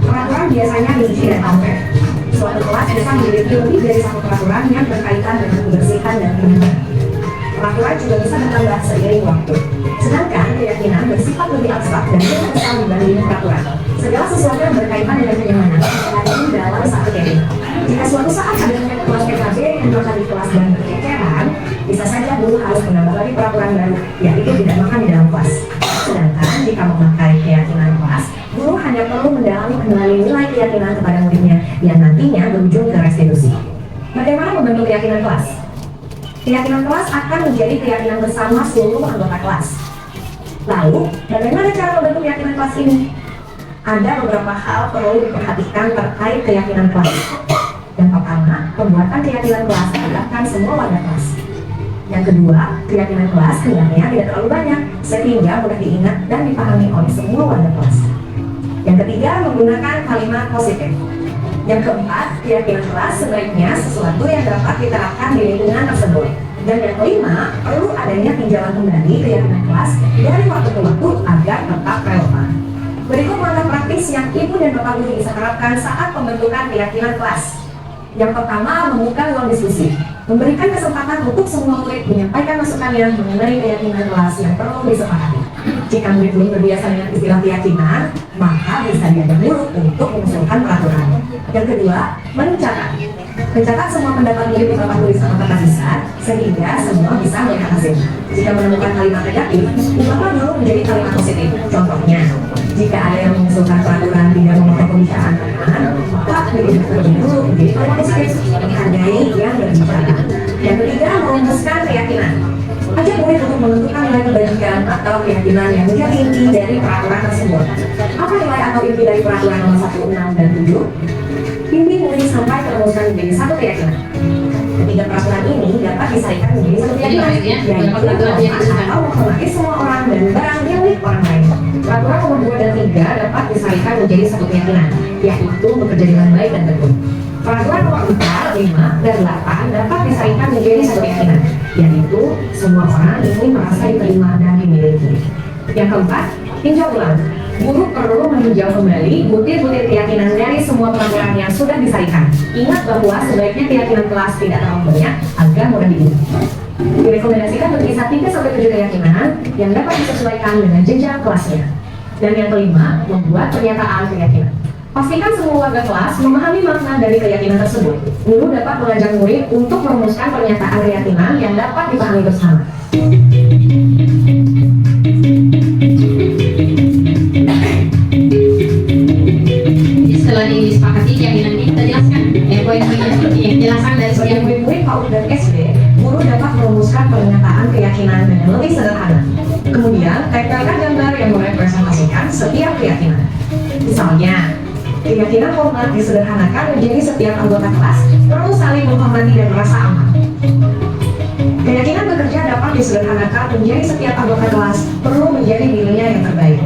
Peraturan biasanya diisi dan pamflet. Suatu kelas bisa memiliki lebih dari satu peraturan yang berkaitan dengan kebersihan dan kenyamanan. Peraturan juga bisa bertambah seiring waktu. Sedangkan keyakinan bersifat lebih abstrak dan lebih besar dibanding peraturan. Segala sesuatu yang berkaitan dengan kenyamanan terkandung dalam satu keyakinan. Jika suatu saat ada kelas PKB yang makan di kelas dan berkeceran, bisa saja guru harus menambah lagi peraturan baru, yaitu tidak makan di dalam kelas. Sedangkan jika memakai keyakinan kelas, guru hanya perlu mendalami kembali nilai keyakinan kepada muridnya yang nantinya berujung ke restitusi. Bagaimana membentuk keyakinan kelas? Keyakinan kelas akan menjadi keyakinan bersama seluruh anggota kelas. Lalu, bagaimana cara membentuk keyakinan kelas ini? Ada beberapa hal perlu diperhatikan terkait keyakinan kelas. Yang pertama, pembuatan keyakinan kelas melibatkan semua warga kelas. Yang kedua, keyakinan kelas hendaknya tidak terlalu banyak, sehingga mudah diingat dan dipahami oleh semua warga kelas. Yang ketiga, menggunakan kalimat positif. Yang keempat, keyakinan kelas sebaiknya sesuatu yang dapat diterapkan di lingkungan tersebut. Dan yang kelima, perlu adanya tinjauan kembali keyakinan kelas dari waktu ke waktu agar tetap relevan. Berikut langkah praktis yang ibu dan bapak guru bisa terapkan saat pembentukan keyakinan kelas. Yang pertama, membuka ruang diskusi. Memberikan kesempatan untuk semua murid menyampaikan masukannya mengenai keyakinan kelas yang perlu disepakati. Jika murid belum terbiasa dengan istilah keyakinan, maka bisa diajak guru untuk mengusulkan peraturan. Yang kedua, mencatat. Mencatat semua pendapat murid di papan tulis sama kertas besar, sehingga semua bisa melihat hasilnya. Jika menemukan kalimat negatif, ubahlah dulu menjadi kalimat positif. Contohnya, jika ada yang mengusulkan peraturan tidak memotong pembicaraan teman, maka diubah terlebih dulu menjadi kalimat positif. Menghargai yang berbicara. Yang ketiga, merumuskan keyakinan. Ajak murid untuk menentukan nilai kebajikan atau keyakinan yang menjadi inti dari peraturan tersebut. Apa nilai atau inti dari peraturan nomor 1, 6, dan 7? Bimbing murid sampai merumuskan menjadi satu keyakinan. Ketiga peraturan ini dapat disahkan menjadi satu keyakinan, yaitu atau menghormati semua orang dan barang milik orang lain. Peraturan nomor 2 dan 3 dapat disahkan menjadi satu keyakinan, yaitu bekerja dengan baik dan tekun. Peraturan nomor 4, 5, dan 8 dapat disahkan menjadi satu keyakinan, yaitu semua orang ingin merasa diterima dan dimiliki. Yang keempat, tinjau ulang. Guru perlu meninjau kembali butir-butir keyakinan dari semua peraturan yang sudah disahkan. Ingat bahwa sebaiknya keyakinan kelas tidak terlalu banyak agar mudah diingat. Direkomendasikan berkisar 3-7 keyakinan yang dapat disesuaikan dengan jenjang kelasnya. Dan yang kelima, membuat pernyataan keyakinan. Pastikan semua warga kelas memahami makna dari keyakinan tersebut. Guru dapat mengajak murid untuk merumuskan pernyataan keyakinan yang dapat dipahami bersama. Jadi setelah disepakati keyakinan ini kita jelaskan poin-poinnya seperti yang dijelaskan dari Bagi setiap murid-murid PAUD dan SD, guru dapat merumuskan pernyataan keyakinan dengan lebih sederhana. Kemudian, tempelkan gambar yang merepresentasikan setiap keyakinan. Misalnya, keyakinan hormat disederhanakan menjadi setiap anggota kelas perlu saling menghormati dan merasa aman. Keyakinan bekerja dapat disederhanakan menjadi setiap anggota kelas perlu menjadi dirinya yang terbaik.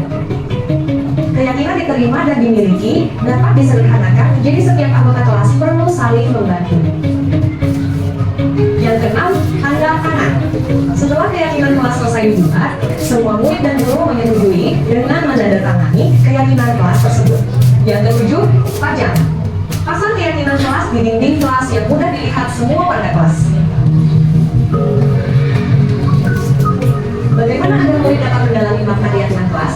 Keyakinan diterima dan dimiliki dapat disederhanakan menjadi setiap anggota kelas perlu saling membantu. Yang keenam, tanda tangan. Setelah keyakinan kelas selesai dibuat, semua murid dan guru menyetujui dengan menandatangani keyakinan kelas tersebut. Yang ketujuh, pajang. Pasang keyakinan kelas di dinding kelas yang mudah dilihat semua warga kelas. Bagaimana agar murid dapat mendalami makna keyakinan kelas?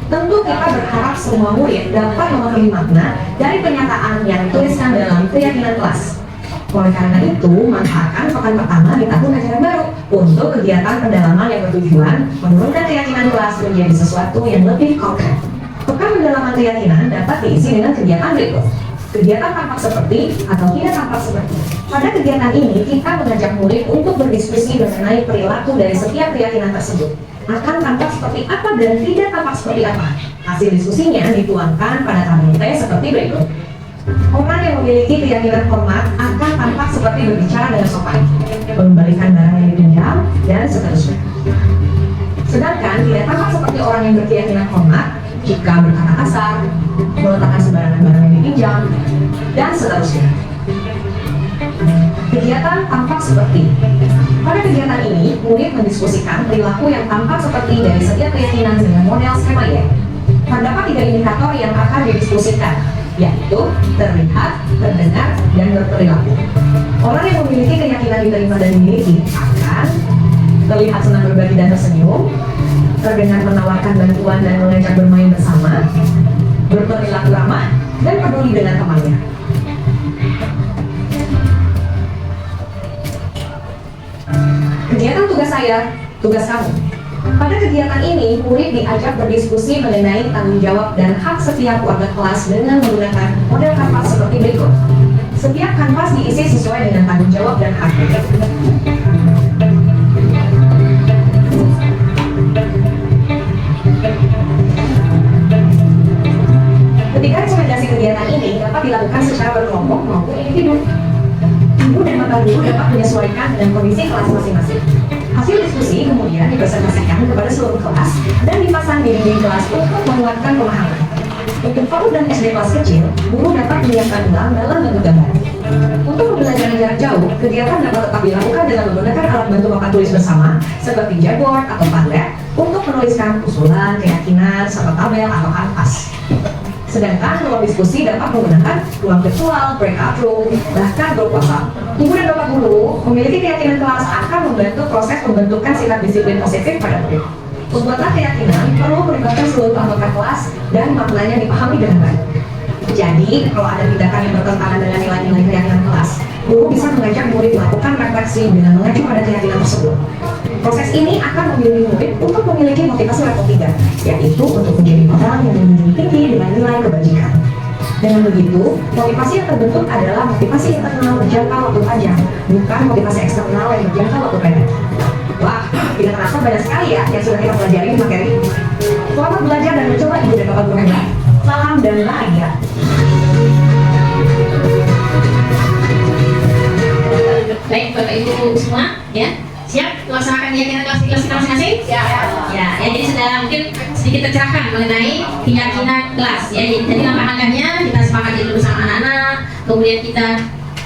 Tentu kita berharap semua murid dapat memahami makna dari pernyataan yang dituliskan dalam keyakinan kelas. Oleh karena itu, manfaatkan pekan pertama di tahun ajaran baru untuk kegiatan pendalaman yang bertujuan menurunkan keyakinan kelas menjadi sesuatu yang lebih konkret. Pekan pendalaman keyakinan dapat diisi dengan kegiatan berikut. Kegiatan tampak seperti atau tidak tampak seperti. Pada kegiatan ini, kita mengajak murid untuk berdiskusi mengenai perilaku dari setiap keyakinan tersebut. Akan tampak seperti apa dan tidak tampak seperti apa. Hasil diskusinya dituangkan pada tabel T seperti berikut. Orang yang memiliki keyakinan hormat akan tampak seperti berbicara dengan sopan, mengembalikan barang yang dipinjam, dan seterusnya. Sedangkan tidak tampak seperti orang yang berkeyakinan hormat jika berkata kasar, meletakkan sembarangan barang yang dipinjam, dan seterusnya. Kegiatan tampak seperti. Pada kegiatan ini, murid mendiskusikan perilaku yang tampak seperti dari setiap keyakinan dengan model skema Y. Terdapat 3 indikator yang akan didiskusikan, yaitu terlihat, terdengar, dan berperilaku. Orang yang memiliki keyakinan diterima dan dimiliki akan terlihat senang berbagi dan tersenyum, terdengar menawarkan bantuan dan mengajak bermain bersama, berperilaku ramah, dan peduli dengan temannya. Kegiatan tugas saya, tugas kamu. Pada kegiatan ini, murid diajak berdiskusi mengenai tanggung jawab dan hak setiap warga kelas dengan menggunakan model kanvas seperti berikut. Setiap kanvas diisi sesuai dengan tanggung jawab dan hak. Ketika rekomendasi kegiatan ini dapat dilakukan secara berkelompok maupun individu. Ibu dan bapak guru dapat menyesuaikan dengan kondisi kelas masing-masing. Hasil diskusi kemudian dipresentasikan kepada seluruh kelas dan dipasang di dinding kelas untuk menguatkan pemahaman. Untuk PAUD dan SD kelas kecil, guru dapat menyiapkan ulang dalam bentuk gambar. Untuk pembelajaran jarak jauh, kegiatan dapat tetap dilakukan dengan menggunakan alat bantu papan tulis bersama seperti Jamboard atau Padlet untuk menuliskan usulan, keyakinan, serta tabel atau kanvas. Sedangkan ruang diskusi dapat menggunakan ruang virtual, breakout room, bahkan grup WhatsApp. Ibu dan bapak guru memiliki keyakinan kelas akan membantu proses pembentukan sikap disiplin positif pada murid. Pembuatan keyakinan perlu melibatkan seluruh anggota kelas dan maknanya dipahami dengan baik. Jadi, kalau ada tindakan yang bertentangan dengan nilai-nilai keyakinan kelas, guru bisa mengajak murid melakukan refleksi dengan mengacu pada keyakinan tersebut. Proses ini akan membimbing murid untuk memiliki motivasi level 3, yaitu untuk menjadi orang yang menjunjung tinggi dengan nilai kebajikan. Dengan begitu, motivasi yang terbentuk adalah motivasi internal berjangka waktu panjang, bukan motivasi eksternal yang berjangka waktu pendek. Wah, tidak terasa banyak sekali ya yang sudah kita pelajari di materi. Selamat belajar dan mencoba ibu dan bapak guru hebat. Salam dan bahagia. Baik Bapak Ibu semua, ya siap melaksanakan keyakinan kelas di kelas kita masing-masing? Ya, jadi sudah mungkin sedikit tercerahkan mengenai keyakinan kelas. Ya, jadi langkah-langkahnya kita sepakati dulu bersama anak-anak, kemudian kita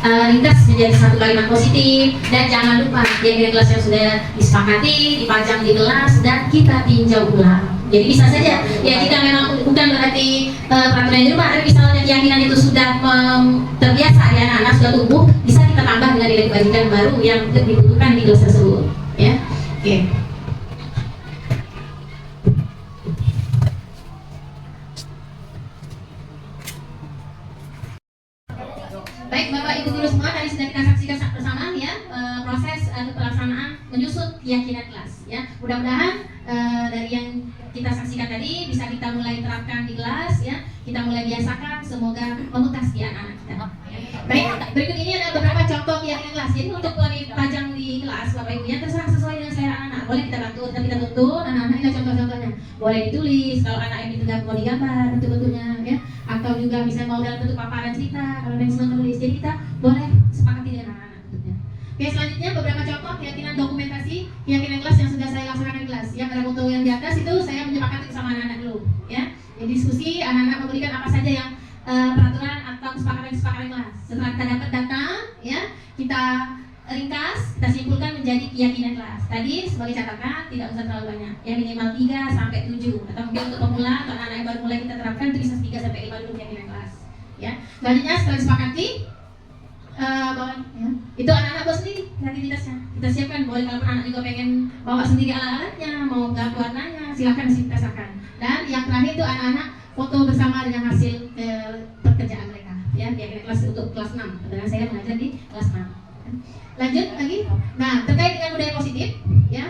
ringkas menjadi satu kalimat positif, dan jangan lupa keyakinan kelas yang sudah disepakati dipajang di kelas dan kita tinjau ulang. Jadi bisa saja, ya jika memang bukan berarti peraturan di rumah, tapi misalnya keyakinan itu sudah terbiasa di anak-anak, sudah tumbuh, bisa kita tambah dengan nilai kebajikan baru yang dibutuhkan di kelas tersebut. Ya, oke. Baik Bapak Ibu guru semua, tadi sudah kita saksikan bersama ya proses pelaksanaan menyusun keyakinan kelas. Ya, mudah-mudahan dari yang kita saksikan tadi bisa kita mulai terapkan di kelas, ya kita mulai biasakan, semoga membekas di anak-anak kita. Ya. Baik, berikut ini ada beberapa contoh keyakinan kelas. Jadi untuk dipajang di kelas, Bapak Ibu ya, terserah sesuai dengan selera anak-anak. Boleh kita bantu, dan kita tuntun anak-anak ini contoh-contohnya. Boleh ditulis kalau anak yang ditegak mau digambar bentuk-bentuknya ya, atau juga misalnya mau dalam bentuk paparan cerita kalau ada yang senang menulis. Jadi kita boleh sepakati dengan anak-anak bentuknya. Oke, selanjutnya beberapa contoh keyakinan dokumentasi keyakinan kelas yang sudah saya laksanakan di kelas. Ya, pada foto yang di atas itu saya menyepakati sama anak-anak dulu ya. Jadi diskusi anak-anak memberikan apa saja yang peraturan atau kesepakatan kelas. Setelah kita dapat data, ya kita ringkas, kita simpulkan menjadi keyakinan kelas. Tadi sebagai catatan tidak usah terlalu banyak, ya minimal 3 sampai 7 atau mungkin untuk pemula atau anak yang baru mulai kita terapkan itu bisa 3 sampai 5 dulu keyakinan kelas. Ya, selanjutnya setelah disepakati, bahwa ya, itu anak-anak bawa sendiri kreativitasnya. Kita siapkan, boleh kalau anak juga pengen bawa sendiri alat-alatnya, mau gambar warnanya, silakan kita sahkan. Dan yang terakhir itu anak-anak foto bersama dengan hasil pekerjaan mereka ya, keyakinan kelas untuk kelas 6 karena saya mengajar di kelas 6. Lanjut lagi, nah terkait dengan budaya positif ya,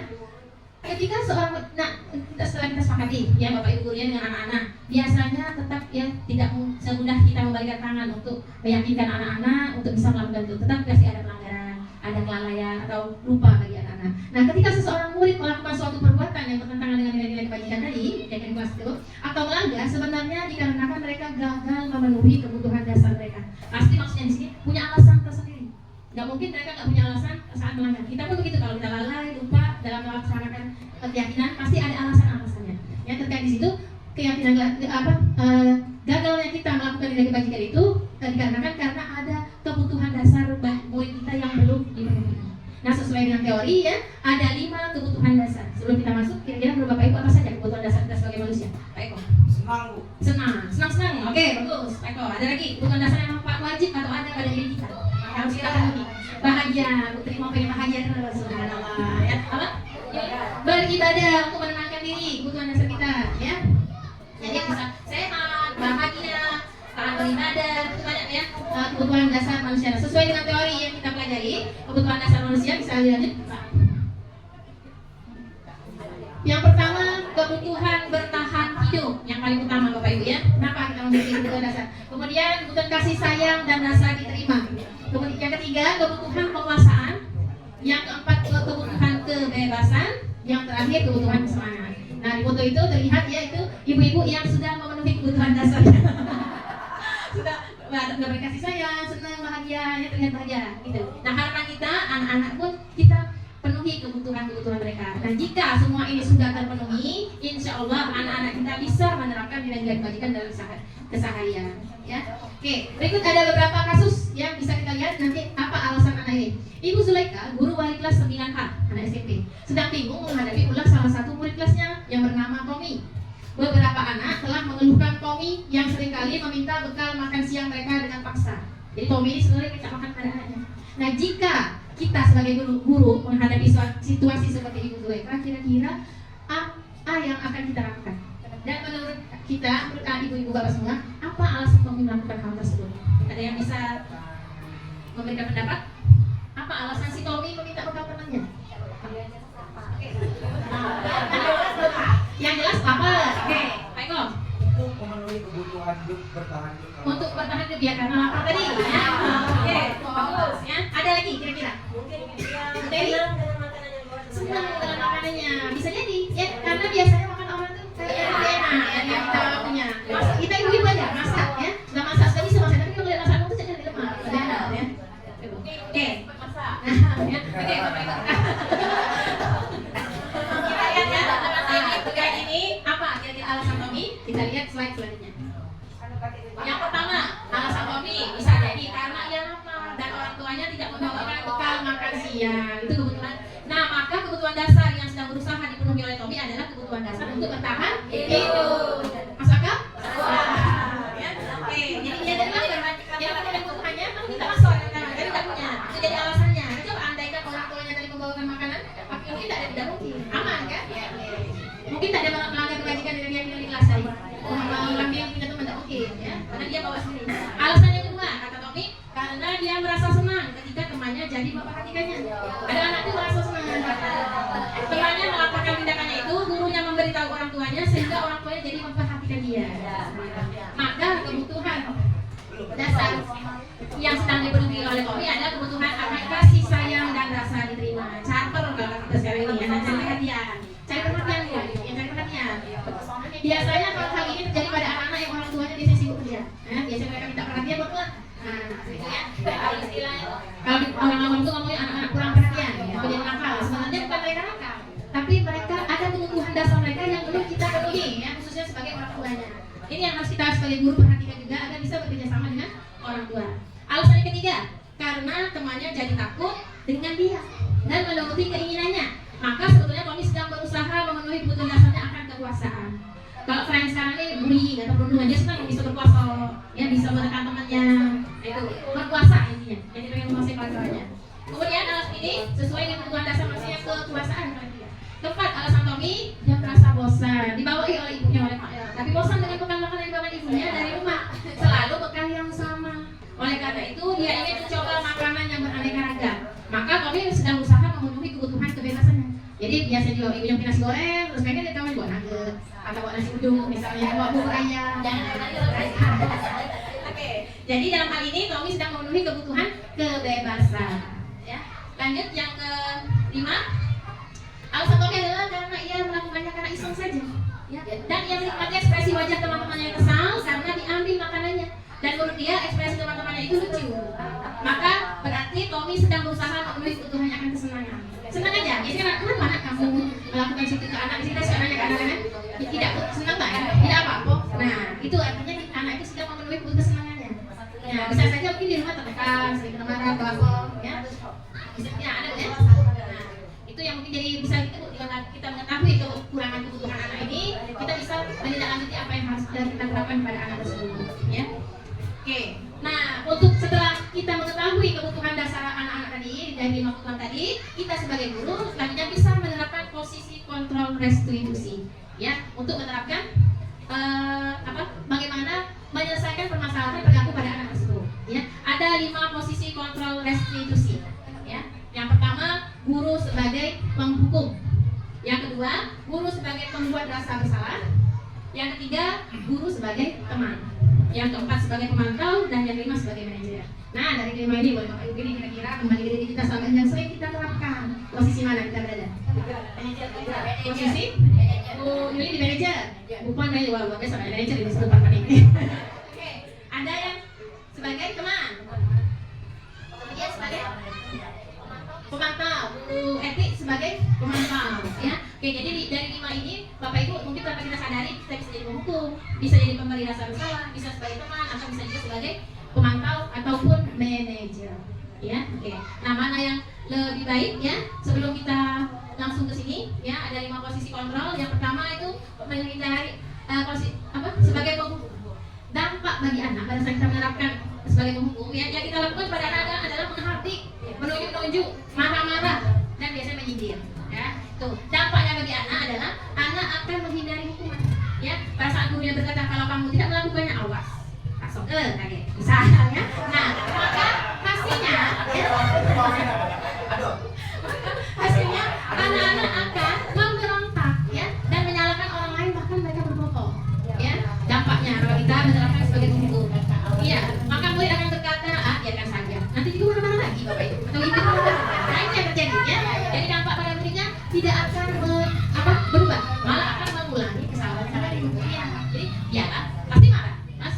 ketika setelah kita sepakati ya Bapak Ibu gurunya dengan anak-anak, biasanya tetap ya tidak semudah kita membalikan tangan untuk meyakinkan anak-anak untuk bisa melakukan itu, tetap pasti ada pelanggaran, ada kelalaian atau lupa bagi anak-anak. Nah ketika seseorang murid melakukan suatu perbuatan yang bertentangan dengan nilai-nilai kebajikan tadi, keyakinan kelas itu, atau melanggar, sebenarnya dikarenakan mereka gagal memenuhi kebutuhan dasar mereka. Pasti maksudnya di sini punya alasan tersendiri. Nggak mungkin mereka nggak punya alasan saat melanggar. Kita pun begitu, kalau kita lalai, lupa dalam melaksanakan keyakinan, pasti ada alasan-alasannya. Yang terkait di situ keyakinan gagalnya kita melakukan nilai kebajikan itu dikarenakan karena ada kebutuhan dasar murid kita yang belum dipenuhi. Nah sesuai dengan teori ya, ada 5 kebutuhan dasar. Sebelum kita masuk, kira-kira menurut Bapak Ibu apa saja kebutuhan dasar kita sebagai manusia? Pak Eko. Senang. Oke, bagus. Pak Eko, ada lagi kebutuhan dasar yang wajib atau ada diri kita yang harus kita penuhi. Bahagia, Putri mau pengen bahagia terus. Subhanallah. Ya, apa? Beribadah untuk menenangkan diri, kebutuhan dasar kita ya. Jadi bisa sehat, bahagia, taat beribadah, itu banyak ya kebutuhan dasar manusia. Sesuai dengan teori yang kita pelajari, kebutuhan dasar manusia bisa dilanjut. Yang pertama, kebutuhan bertahan hidup yang paling utama Bapak Ibu ya. Kenapa kita memiliki kebutuhan dasar? Kemudian kebutuhan kasih sayang dan rasa diterima. Kemudian yang ketiga, kebutuhan penguasaan. Yang keempat, kebutuhan kebebasan. Yang terakhir, kebutuhan kesenangan. Nah di foto itu terlihat ya itu ibu-ibu yang sudah memenuhi kebutuhan dasarnya. Sudah berkasih sayang, senang, bahagia, ya terlihat bahagia gitu. Nah harapan kita anak-anak pun kita penuhi kebutuhan mereka. Dan jika semua ini sudah terpenuhi, insya Allah anak-anak kita bisa menerapkan nilai-nilai kebajikan dalam keseharian. Ya, oke. Berikut ada beberapa kasus yang bisa kita lihat nanti apa alasan anak ini. Ibu Zulaika, guru wali kelas 9H, anak SMP, sedang bingung menghadapi ulah salah satu murid kelasnya yang bernama Tommy. Beberapa anak telah mengeluhkan Tommy yang seringkali meminta bekal makan siang mereka dengan paksa. Jadi Tommy ini sebenarnya minta makan pada anaknya. Nah jika kita sebagai guru menghadapi situasi seperti Ibu Zulaika, kira-kira apa yang akan kita lakukan? Dan menurut kita, menurut ibu-ibu bapak semua, apa alasan Tommy melakukan hal tersebut? Ada yang bisa memberikan pendapat? Apa alasan si Tommy meminta bekal temannya? Yang jelas apa? Oke, Pak Eko. Untuk memenuhi kebutuhan hidup bertahan hidup. Untuk bertahan hidup ya karena lapar tadi. Ya. Oke, bagus ya. Ada lagi kira-kira? Mungkin dia Teddy? senang dengan makanan yang luar biasa. Senang dengan makanannya. Bisa jadi ya karena biasanya makan orang tuh kayak enak ya yang kita punya. Kita ibu-ibu aja masak ya. Sudah masak sudah bisa masak tapi kalau lihat masak itu jangan di lemah. Udah enak ya. Oke, masak. Ya. Oke, Bapak Eko. Kita lihat ya teman-teman pegang ini apa kira-kira alasan Tommy? Kita lihat slide selanjutnya. Yang pertama, alasan Tommy bisa jadi karena ia lapar dan orang tuanya tidak membawakan bekal makan siang. Itu kebutuhan. Nah, maka kebutuhan dasar yang sedang berusaha dipenuhi oleh Tommy adalah kebutuhan dasar untuk bertahan hidup. Masuk akal? Ya. Oke, jadi dia dari lapar. Yang tadi ada kebutuhannya, tapi kita masuk kan tidak punya. Itu jadi alasannya. Coba andaikan orang tuanya tadi membawakan makanan, tapi mungkin tidak mungkin. Aman kan? Mungkin tak ada melanggar kebajikan dari yang di kelas tadi. Laki yang punya teman tak oke ya, karena dia bawa sendiri. Alasan yang kedua kata Tommy, karena dia merasa senang ketika temannya jadi memperhatikannya. Ada anak itu merasa senang. Temannya melaporkan tindakannya itu, gurunya memberitahu orang tuanya sehingga orang tuanya jadi memperhatikan dia. Maka kebutuhan dasar yang sedang dipenuhi oleh Tommy adalah kebutuhan akan kasih sayang dan rasa diterima. Charter kalau kita sekarang ini ya, cari perhatian, cari perhatian ya, cari perhatian. Biasanya kalau hal ini terjadi pada anak-anak yang orang tuanya biasanya sibuk kerja. Biasanya mereka minta perhatian buat Tuhan. Gitu ya. Kalau istilahnya kalau orang awam itu ngomongnya anak-anak kurang perhatian, ya, atau jadi nakal. Sebenarnya bukan mereka nakal, tapi mereka ada kebutuhan dasar mereka yang perlu kita penuhi, ya, khususnya sebagai orang tuanya. Ini yang harus kita sebagai guru perhatikan juga agar bisa bekerja sama dengan orang tua. Alasan yang ketiga, karena temannya jadi takut dengan dia dan menuruti keinginannya, maka sebetulnya Tommy sedang berusaha memenuhi kebutuhan dasarnya akan kekuasaan. Kalau tren sekarang ini bullying atau perundungan, dia senang bisa berkuasa, ya bisa menekan temannya, itu berkuasa intinya, jadi pengen menguasai pelajarannya. Kemudian alasan ini sesuai dengan kebutuhan dasar manusia kekuasaan. Keempat, alasan Tommy dia merasa bosan, dibawahi oleh ibunya oleh Pak El, tapi bosan dengan bekal makanan yang dibawakan ibunya dari rumah, selalu bekal yang sama. Oleh karena itu dia ingin mencoba makanan yang beraneka ragam. Maka Tommy sedang berusaha memenuhi kebutuhan kebebasannya. Jadi biasa dibawa ibunya bikin nasi goreng, terus pengen dia tahu buat nugget atau buat nasi uduk, misalnya buat bubur ayam. Oke. Jadi dalam hal ini Tommy sedang memenuhi kebutuhan kebebasan. Ya. Lanjut yang kelima. Alasan Tommy adalah karena ia melakukannya karena iseng saja. Ya. Dan ia menikmati ekspresi wajah teman-temannya yang kesal karena diambil makanannya. Dan menurut dia ekspresi teman-temannya itu lucu. Maka berarti Tommy sedang berusaha memenuhi kebutuhannya akan kesenangan. Senang aja. Biasanya kenapa anak kamu melakukan sesuatu ke anak? Kita sekarang ke anak kan tidak senang tak? Tidak apa-apa. Nah, itu artinya anak itu sedang memenuhi kebutuhan kesenangannya. Nah, bisa saja mungkin di rumah tertekan, sering kena marah, bawel, ya. Bisa ada ya. Nah, itu yang mungkin jadi bisa kita mengetahui kekurangan kebutuhan anak ini, kita bisa menindaklanjuti apa yang harus kita lakukan pada anak tersebut, ya. Oke, nah untuk setelah kita mengetahui kebutuhan dasar anak-anak tadi dari 5 kebutuhan tadi, kita sebagai guru selanjutnya bisa menerapkan posisi kontrol restitusi, ya, untuk menerapkan bagaimana menyelesaikan permasalahan yang berlaku pada anak tersebut. Ya, ada 5 posisi kontrol restitusi. Ya, yang pertama guru sebagai penghukum, yang kedua guru sebagai pembuat rasa bersalah, yang ketiga guru sebagai teman, yang keempat sebagai pemantau, dan yang kelima sebagai manajer. Nah, dari kelima ini boleh Bapak Ibu ini kira-kira kembali ke diri kita selama yang sering kita terapkan. Posisi mana kita berada? Posisi? Oh, ini di manajer. Bukan dari luar biasa manajer di depan ini. Oke, ada yang sebagai teman. Kemudian sebagai pemantau, guru etik sebagai pemantau, ya. Oke, jadi dari 5 ini Bapak Ibu mungkin tanpa kita sadari kita bisa jadi penghukum, bisa jadi pemberi rasa bersalah, bisa sebagai teman, atau bisa juga sebagai pemantau ataupun manajer, ya. Oke. Nah, mana yang lebih baik, ya? Sebelum kita langsung ke sini, ya, ada 5 posisi kontrol. Yang pertama itu menghindari sebagai penghukum. Dampak bagi anak pada saat kita menerapkan sebagai penghukum, ya, yang kita lakukan pada anak adalah menghardik, menunjuk-nunjuk, marah-marah, dan biasanya menyindir, ya. Tuh, dampaknya bagi anak adalah anak akan menghindari hukuman, ya. Pada saat gurunya berkata kalau kamu tidak melakukannya, awas, langsung kaget, misalnya. Nah, maka hasilnya, ya, hasilnya anak-anak akan memberontak, ya, dan menyalahkan orang lain, bahkan mereka berbohong, ya. Dampaknya kalau kita menerapkan sebagai penghukum, iya, maka murid akan berkata, biarkan saja, nanti juga marah lagi Bapak Ibu, atau ibu. Nah, ini yang terjadi, ya. Jadi dampak pada muridnya tidak akan berubah, malah akan mengulangi kesalahan-kesalahan ibunya. Jadi biarlah, pasti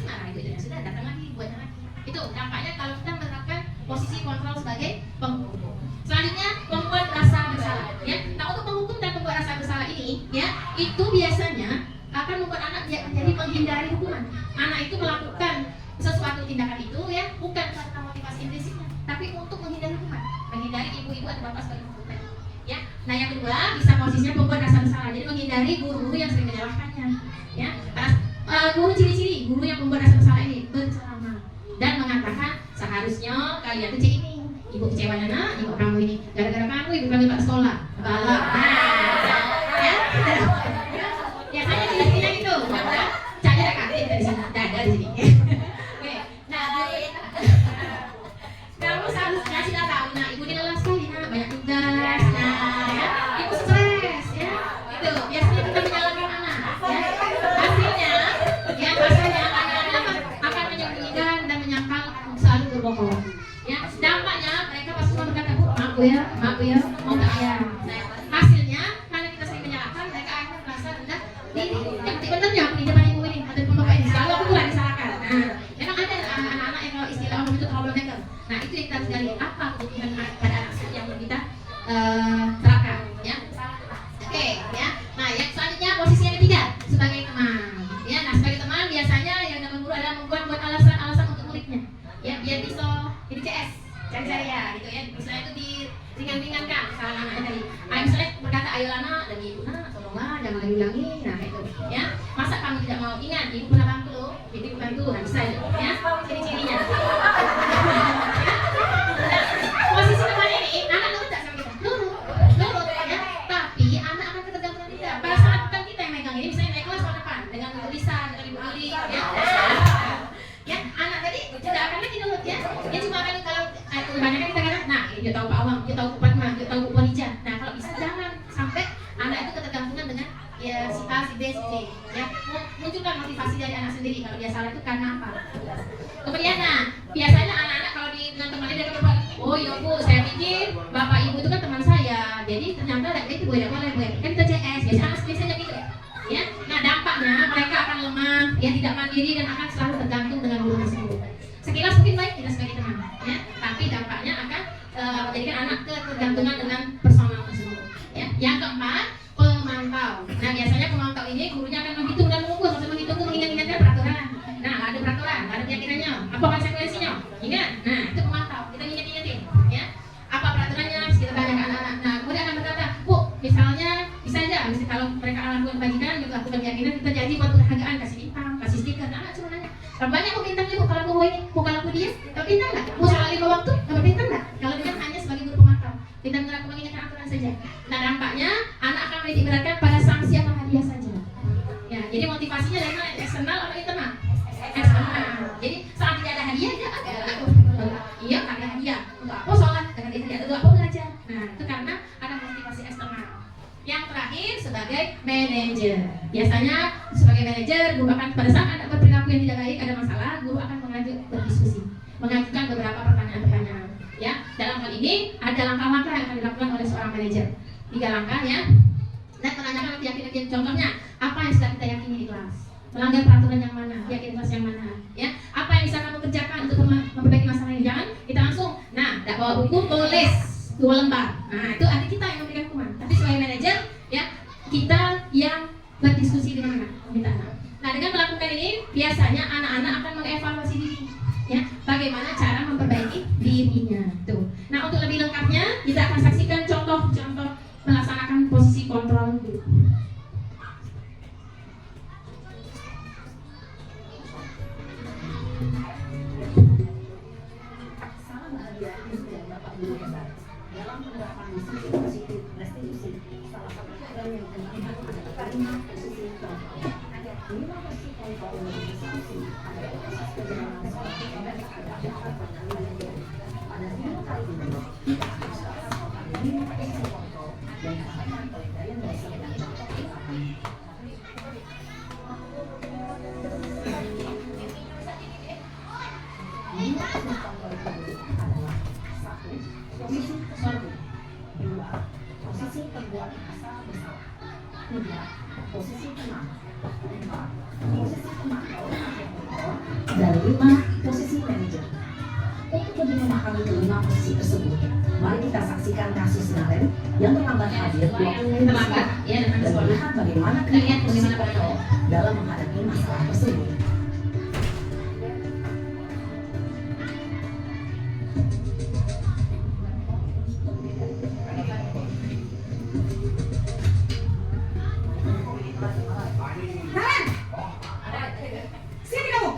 marah itu ya, sudah datang lagi, buatnya lagi. Itu dampaknya kalau kita menerapkan posisi kontrol sebagai penghukum. Selanjutnya pembuat rasa bersalah, ya. Nah, untuk penghukum dan pembuat rasa bersalah ini, ya, itu biasanya akan membuat anak menjadi menghindari hukuman. Anak itu melakukan sesuatu tindakan itu, ya, bukan karena motivasi intrinsiknya, tapi untuk menghindari hukuman, menghindari ibu-ibu atau bapak sebagai hukuman, ya. Nah, yang kedua bisa posisinya pembuat rasa bersalah, jadi menghindari guru-guru yang sering menyalahkannya, ya. Guru ciri-ciri guru yang membuat rasa bersalah ini berceramah dan mengatakan seharusnya kalian tuh ini, ibu kecewanya, nah, ibu kamu ini gara-gara kamu ibu panggil pak sekolah, balap, ya. Biasanya ciri-cirinya gitu, ya. Cahaya ada kartu di sini, dada di sini. Oke, nah, kamu seharusnya sudah tahu, nah, ibu ini lelah sekali, nah, banyak tugas, nah, ya, ibu stres, ya, itu biasanya kita menyalahkan anak, ya. Hasilnya, ya, anak-anak ibu, nah tolonglah jangan diulangi, nah itu ya. Masa kamu tidak mau ingat, ibu pernah bantu loh, ibu bantu, nah bisa ya, ciri-cirinya. Posisi teman ini, anak nurut tak sama kita? Nurut ya. Tapi anak akan ketergantungan kita. Pada saat bukan kita yang megang ini, misalnya naik kelas tahun depan dengan Bu Lisa, dengan Ibu Ali, ya. Ya, anak tadi tidak akan lagi nurut ya. Dia cuma akan kalau kebanyakan kita kata, nah dia tahu Pak Awang, dia tahu Bu Fatma, dia tahu Bu Ponija. Nah kalau bisa jangan sampai anak itu ketergantungan dengan ya si A, si B, si C. Ya, munculkan motivasi dari anak sendiri kalau dia salah itu karena apa. Kemudian nah, biasanya anak-anak kalau dengan temannya dia akan oh iya Bu, saya pikir bapak ibu itu kan teman saya, jadi ternyata itu boleh kan kita CS, biasanya gitu ya. Nah dampaknya mereka akan lemah, ya tidak mandiri dan akan selalu tergantung dengan guru tersebut. Sekilas mungkin baik kita sebagai teman, ya, tapi dampaknya akan menjadikan anak ketergantungan dengan personal tersebut. Ya. Yang keempat, pemantau. Nah biasanya pemantau ini gurunya akan menghitung dan mengukur, maksudnya menghitung mengingat-ingatkan peraturan. Nah ada peraturan, ada keyakinannya, apa konsekuensinya, ingat. Nah itu pemantau, kita ingat-ingatin, ya. Apa peraturannya, kita tanya ke anak-anak. Nah kemudian akan berkata, Bu, misalnya bisa aja, kalau mereka lakukan kebajikan, kita lakukan keyakinan, kita janji buat penghargaan, kasih bintang, kasih stiker. Anak cuma nanya, berapa banyak Bu bintangnya Bu kalau aku ini, Bu kalau aku dia, dapat bintang nggak? Bu salah 5 waktu, dapat bintang nggak? Kalau dia hanya sebagai guru pemantau, kita mengingatkan aturan saja. Nah dampaknya anak akan diibaratkan pada sanksi atau hadiah saja. Ya, jadi motivasinya dari mana? Eksternal atau internal? Eksternal. Jadi saat tidak ada hadiah, dia ada. Iya, ada hadiah. Untuk apa sholat? Dengan hadiah untuk apa belajar? Nah, itu karena ada motivasi eksternal. Yang terakhir sebagai manajer. Biasanya sebagai manajer, guru akan pada saat ada perilaku yang tidak baik, ada masalah, guru akan berdiskusi, mengajukan beberapa pertanyaan-pertanyaan. Ya, dalam hal ini ada langkah-langkah yang akan dilakukan oleh seorang manajer. 3 langkah ya. Dan menanyakan keyakinan, contohnya apa yang sudah kita yakini di kelas, melanggar peraturan yang mana, yakin kelas yang mana, ya. Apa yang bisa kamu kerjakan untuk memperbaiki masalah ini? Jangan kita langsung, nah, tidak bawa buku, tulis 2 lembar. Nah, itu ada kita yang memberikan hukuman. Tapi sebagai manajer, ya, kita yang berdiskusi dengan anak, meminta anak. Nah, dengan melakukan ini, biasanya anak-anak akan mengevaluasi diri, ya, bagaimana cara memperbaiki dirinya. Tuh. Nah, untuk lebih lengkapnya, kita akan saksikan contoh-contoh melaksanakan posisi kontrol dulu. Salam bahagia ibu dan bapak guru hebat. Dalam penerapan misi positif restitusi, salah satu program yang akan dilakukan adalah 5 posisi kontrol. 5 posisi kontrol yang disaksi adalah proses perjalanan seorang hebat terhadap dapat pengambilan diri. Pada 5 kali ini, kita akan melakukan 5 posisi kontrol yang dilakukan oleh Dayan Desa dan contoh di lapangan. Lima posisi kontrol tersebut adalah 1. Posisi sorghum. 2. Posisi pembuat asal bersalah. 3. Posisi tenang. 4. Posisi pemantau atau kontrol. Dan 5. Posisi manajer. Untuk lebih memahami kelima posisi tersebut, mari kita saksikan kasus Naren yang terlambat hadir 20 menit dan melihat bagaimana kelima posisi kontrol dalam menghadapi masalah tersebut. Naren! Sini kamu!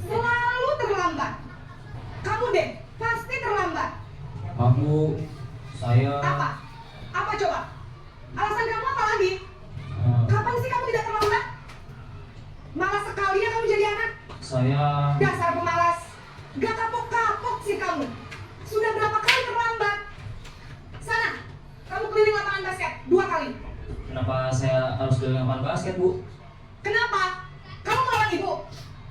Selalu terlambat. Kamu deh, pasti terlambat. Aku, saya. Apa? Apa coba? Alasan kamu apa lagi? Kapan sih kamu tidak terlambat? Malas sekali ya kamu jadi anak. Saya. Dasar pemalas. Gak kapok-kapok sih kamu. Sudah berapa kali terlambat? Sana, kamu keliling lapangan basket 2 kali. Kenapa saya harus keliling lapangan basket, Bu? Kenapa? Kamu melawan ibu?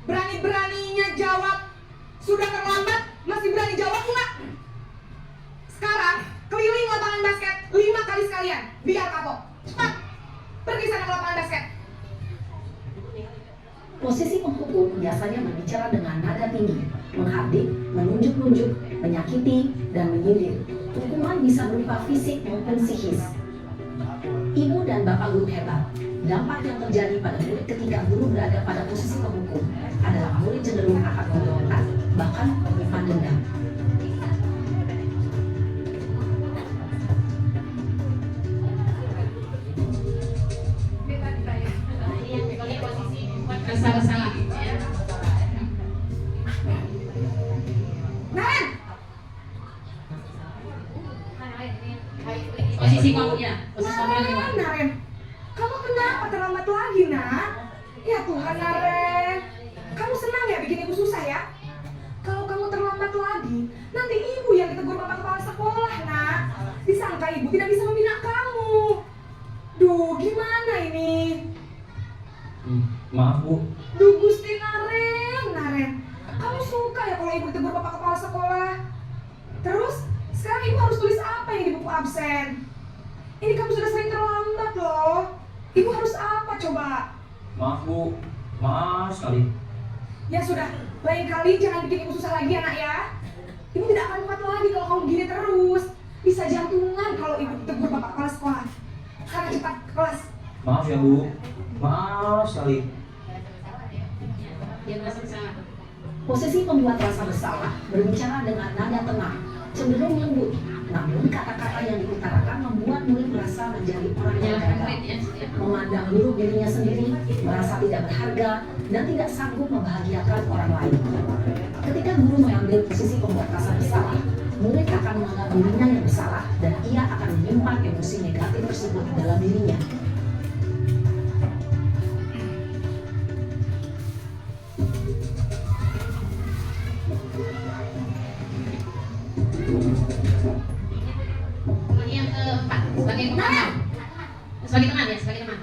Berani-beraninya jawab. Sudah terlambat, masih berani jawab enggak? Sekarang, keliling lapangan basket 5 kali sekalian. Biar kapok. Cepat, pergi sana ke lapangan basket. Posisi penghukum biasanya berbicara dengan nada tinggi, menghardik, menunjuk-nunjuk, menyakiti, dan menyindir. Hukuman bisa berupa fisik maupun psikis. Ibu dan bapak guru hebat. Dampak yang terjadi pada murid ketika guru berada pada posisi penghukum adalah murid cenderung akan memberontak, bahkan menyimpan dendam. merasa bersalah. Ya. Naren, Posisi kamu ya, posisi kamu lagi Pak. Naren, kamu kenapa terlambat lagi, nak? Ya Tuhan, Naren, kamu senang ya bikin ibu susah ya? Kalau kamu terlambat lagi, nanti ibu yang ditegur bapak kepala sekolah, nak. Disangka ibu tidak bisa membina kamu. Duh, gimana ini? Maaf bu. Duh, Gusti Naren, kamu suka ya kalau ibu ditegur bapak kepala sekolah? Terus, sekarang ibu harus tulis apa yang di buku absen? Ini kamu sudah sering terlambat loh. Ibu harus apa coba? Maaf bu. Maaf sekali. Ya sudah, lain kali jangan bikin ibu susah lagi anak ya. Ibu tidak akan kuat lagi kalau kamu gini terus. Bisa jantungan kalau ibu ditegur bapak kepala sekolah. Sekarang cepat ke kelas. Maaf ya bu. Maaf sekali. Dia merasa bersalah. Posisi pembuat rasa bersalah berbicara dengan nada tenang, cenderung lembut. Namun kata-kata yang diutarakan membuat murid merasa menjadi orang yang Menyalahkan gagal, murid ya. memandang buruk dirinya sendiri, merasa tidak berharga, dan tidak sanggup membahagiakan orang lain. Ketika guru mengambil posisi pembuat rasa bersalah, murid akan menganggap dirinya yang bersalah dan ia akan menyimpan emosi negatif tersebut dalam dirinya. Kemudian yang keempat, sebagai pemantau. Sebagai teman ya, sebagai teman.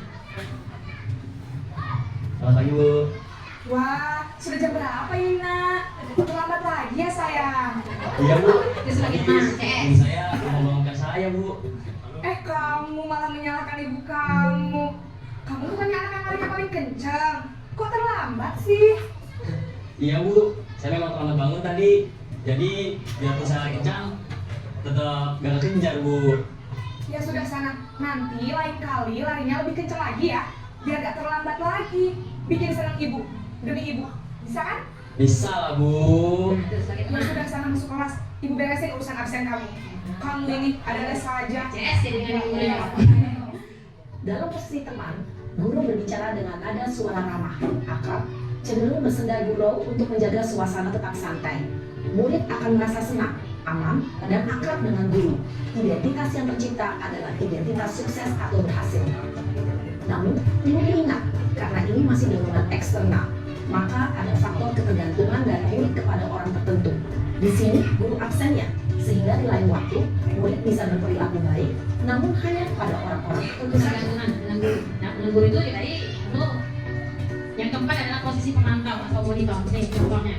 Selamat pagi bu. Wah, sudah jam berapa ini nak? Terlambat lagi ya sayang. Iya bu. Dia sebagai teman, CS. Ibu saya mau bangunkan saya bu. Kamu malah menyalahkan ibu kamu. Kamu bukannya anak yang larinya paling kencang. Kok terlambat sih? Iya bu. Saya memang terlambat bangun tadi. Jadi biarpun saya lari kencang, tetap gak kejar bu. Ya sudah sana, nanti lain kali larinya lebih kencang lagi ya. Biar gak terlambat lagi. Bikin senang ibu, demi ibu. Bisa kan? Bisa lah bu. Itu sebagai Ya teman. sudah sana masuk kelas. Ibu beresin urusan absen kamu. Kamu ini ada les saja. CS ya dengan gurunya. Dalam posisi teman, guru berbicara dengan nada suara ramah, akrab, cenderung bersenda gurau untuk menjaga suasana tetap santai. Murid akan merasa senang, aman, dan akrab dengan guru. Identitas yang tercipta adalah identitas sukses atau berhasil. Namun, perlu diingat, karena ini masih dorongan eksternal, maka ada faktor ketergantungan dari murid kepada orang tertentu. Di sini, guru absennya, sehingga di lain waktu, murid bisa berperilaku baik, namun hanya kepada orang-orang tertentu saja. Bergantungan dengan guru. Nah, dengan guru itu ya tadi itu yang keempat adalah posisi pemantau atau monitor. Nih contohnya.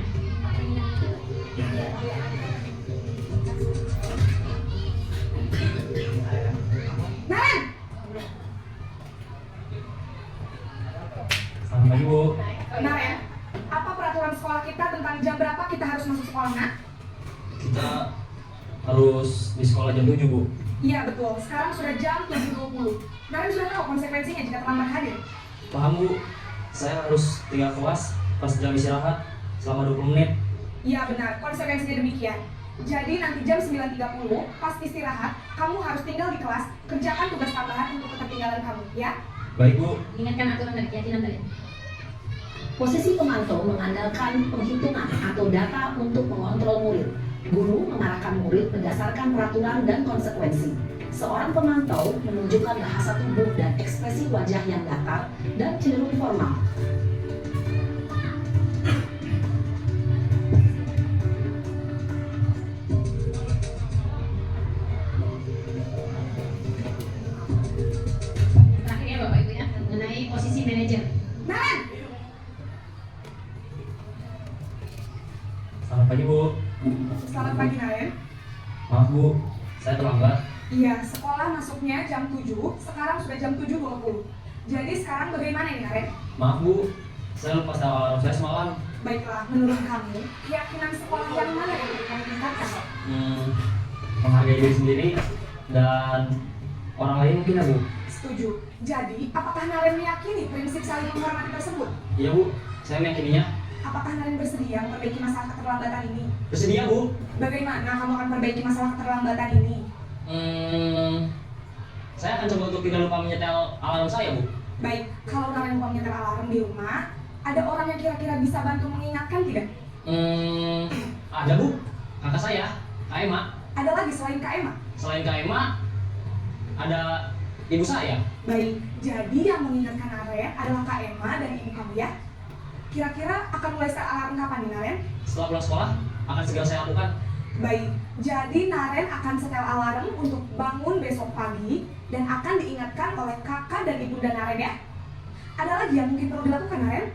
Naren, Selamat pagi bu. Naren, apa peraturan sekolah kita tentang jam berapa kita harus masuk sekolah, nak? Kita harus di sekolah jam 7 bu. Iya betul, sekarang sudah jam 7.20. Naren sudah tahu konsekuensinya jika terlambat hadir. Paham bu. Saya harus tinggal kelas pas jam istirahat selama 20 menit. Iya benar, konsekuensinya demikian. Jadi nanti jam 9.30 pas istirahat, kamu harus tinggal di kelas, kerjakan tugas tambahan untuk ketertinggalan kamu, ya? Baik bu. Ingatkan aturan dari keyakinan tadi. Posisi pemantau mengandalkan penghitungan atau data untuk mengontrol murid. Guru mengarahkan murid berdasarkan peraturan dan konsekuensi. Seorang pemantau menunjukkan bahasa tubuh dan ekspresi wajah yang datar dan cenderung formal. Terakhir ya Bapak Ibu ya, mengenai posisi manajer. Naren, Selamat pagi bu. selamat pagi Naren. Maaf bu, saya terlambat. Iya, sekolah masuknya jam 7, sekarang sudah jam 7.20. Jadi sekarang bagaimana ini Naren? Maaf bu, saya lupa tahu alarm saya semalam. Baiklah, menurut kamu, keyakinan sekolah yang mana yang perlu kamu tingkatkan? Menghargai diri sendiri dan orang lain mungkin ya bu. Setuju. Jadi, apakah Naren meyakini prinsip saling menghormati tersebut? Iya bu, saya meyakininya. Apakah Naren bersedia memperbaiki masalah keterlambatan ini? Bersedia bu. Bagaimana kamu akan perbaiki masalah keterlambatan ini? Saya akan coba untuk tidak lupa menyetel alarm saya bu. Baik, kalau Naren lupa menyetel alarm di rumah, Ada orang yang kira-kira bisa bantu mengingatkan tidak? Ada Bu, kakak saya, Kak Emma. Ada lagi selain Kak Emma? Selain Kak Emma, ada ibu saya. Baik, jadi yang mengingatkan Naren adalah Kak Emma dan ibu kamu ya? Kira-kira akan mulai start alarm kapan nih Naren? Setelah pulang sekolah, akan segera saya lakukan. Baik, jadi Naren akan setel alarm untuk bangun besok pagi dan akan diingatkan oleh kakak dan ibunda Naren ya? Ada lagi yang mungkin perlu dilakukan Naren?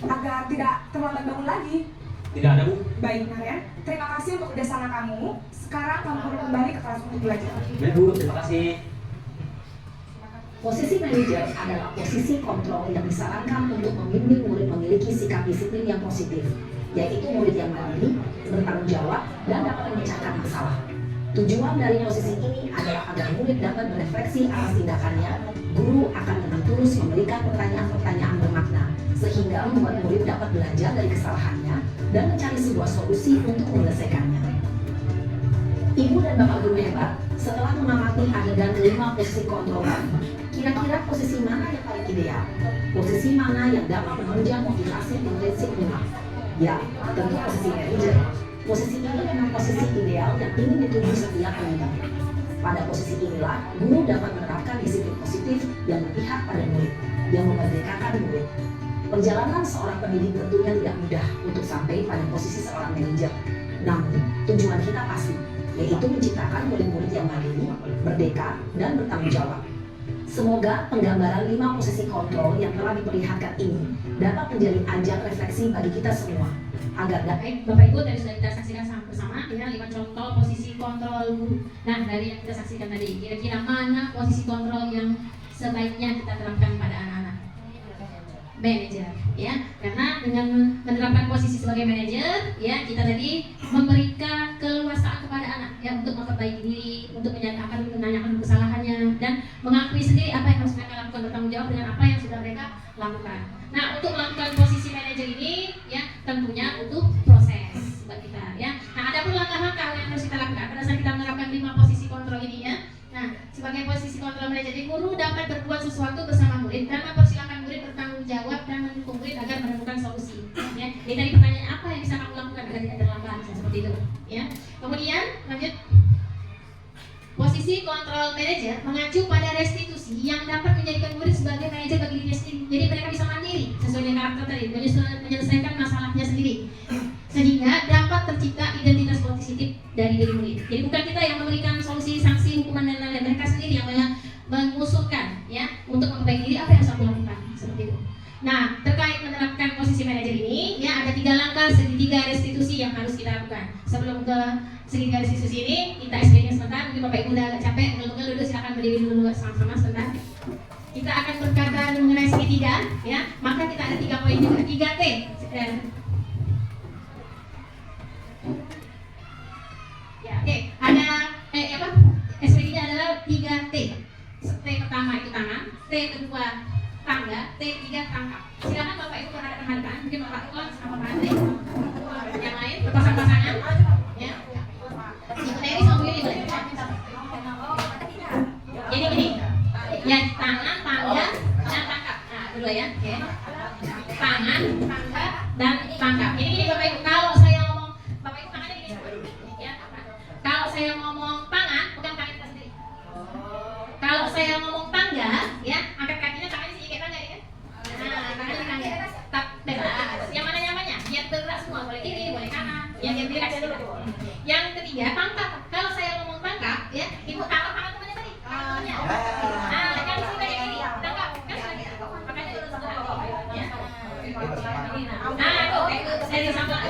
Agar tidak terlambat bangun lagi. Tidak ada Bu. Baik Naren, terima kasih untuk kerjasama kamu. Sekarang kamu perlu kembali ke kelas untuk belajar. Baik Bu, terima kasih. Posisi manajer adalah posisi kontrol yang disarankan untuk membimbing murid memiliki sikap disiplin yang positif, yaitu murid yang mandiri, bertanggung jawab, dan dapat memecahkan masalah. Tujuan dari posisi ini adalah agar murid dapat berefleksi atas tindakannya. Guru akan dengan tulus memberikan pertanyaan-pertanyaan bermakna, sehingga membuat murid dapat belajar dari kesalahannya dan mencari sebuah solusi untuk menyelesaikannya. Ibu dan bapak guru hebat, setelah mengamati adegan kelima posisi kontrol, kira-kira posisi mana yang paling ideal? Posisi mana yang dapat menunjang motivasi intrinsik umat? Ya, tentu posisi manajer. Posisi ini memang posisi ideal yang ingin dituju setiap pendidik. Pada posisi inilah, guru dapat menerapkan disiplin positif yang berpihak pada murid, yang memerdekakan murid. Perjalanan seorang pendidik tentunya tidak mudah untuk sampai pada posisi seorang manajer. Namun, tujuan kita pasti, yaitu menciptakan murid-murid yang mandiri, merdeka, dan bertanggung jawab. Semoga penggambaran 5 posisi kontrol yang telah diperlihatkan ini dapat menjadi ajang refleksi bagi kita semua, agar Baik, Bapak Ibu tadi sudah kita saksikan bersama ya 5 contoh posisi kontrol guru. Nah, dari yang kita saksikan tadi, kira-kira mana posisi kontrol yang sebaiknya kita terapkan pada anak-anak? Manajer, ya, karena dengan menerapkan posisi sebagai manajer, ya, kita tadi memberikan keleluasaan kepada anak, ya, untuk memperbaiki diri, untuk menanyakan kesalahannya, dan mengakui sendiri apa yang harus mereka lakukan, bertanggung jawab dengan apa yang sudah mereka lakukan. Nah, untuk melakukan posisi manajer ini, ya, tentunya butuh proses buat kita, ya. Nah, ada pun langkah-langkah yang harus kita lakukan pada saat kita menerapkan 5 posisi kontrol ini, ya. Nah, sebagai posisi kontrol manajer, guru dapat berbuat sesuatu bersama murid dan mempersilahkan murid bertanggung jawab dan mendukung murid agar menemukan solusi. Ya, jadi tadi pertanyaan apa yang bisa kamu lakukan agar tidak terlambat, seperti itu. Ya, kemudian lanjut. Posisi kontrol manajer mengacu pada restitusi yang dapat menjadikan murid sebagai manajer bagi dirinya sendiri. Jadi mereka bisa mandiri sesuai dengan karakter tadi, menyelesaikan masalahnya sendiri, sehingga dapat tercipta identitas positif dari diri murid. Jadi bukan kita yang memberikan solusi, sanksi, hukuman dan lain-lain, mereka sendiri yang mengusulkan, ya, untuk memperbaiki diri apa yang harus aku lakukan, seperti itu. Nah, terkait menerapkan posisi manajer ini, ya, ada 3 langkah, segitiga restitusi yang harus kita lakukan. Sebelum ke segitiga restitusi ini, kita explain sebentar. Mungkin Bapak Ibu udah agak capek, duduk silakan berdiri dulu sama-sama sebentar. Kita akan berkata mengenai segitiga, ya. Maka kita ada 3 poin juga, 3T. Ya, oke. Ada SPG-nya adalah 3T. T pertama itu tangan, T kedua tangga, T3 tangkap. Silakan Bapak Ibu menghadap-hadapan, mungkin Bapak Ibu sama Pak Andri, yang lain berpasang-pasangan, ya. Ibu Neri sama Bu Yuli boleh. Jadi gini, ya, tangan, tangga, dan tangkap. Nah, berdua ya, oke. Tangan, tangga, dan tangkap. Jadi gini Bapak Ibu, kalau saya ngomong, Bapak Ibu tangannya gini, ya. Kalau saya ngomong tangan, pegang tangan kita sendiri. Kalau saya ngomong tangga, ya, angkat kakinya, tangannya sini kayak tangga ya. Nah, tangannya tangga. Bebas. Yang mana nyamannya? Biar bergerak semua, boleh kiri, boleh kanan. Yang relax gitu. Yang ketiga, tangkap. Kalau saya ngomong tangkap, ya, Ibu tangkap tangan temannya tadi. Temannya. Nah, yang sini kayak gini. Tangkap. Kan sudah gitu. Makanya dulu sebelah ya. Nah, tuh, saya sampai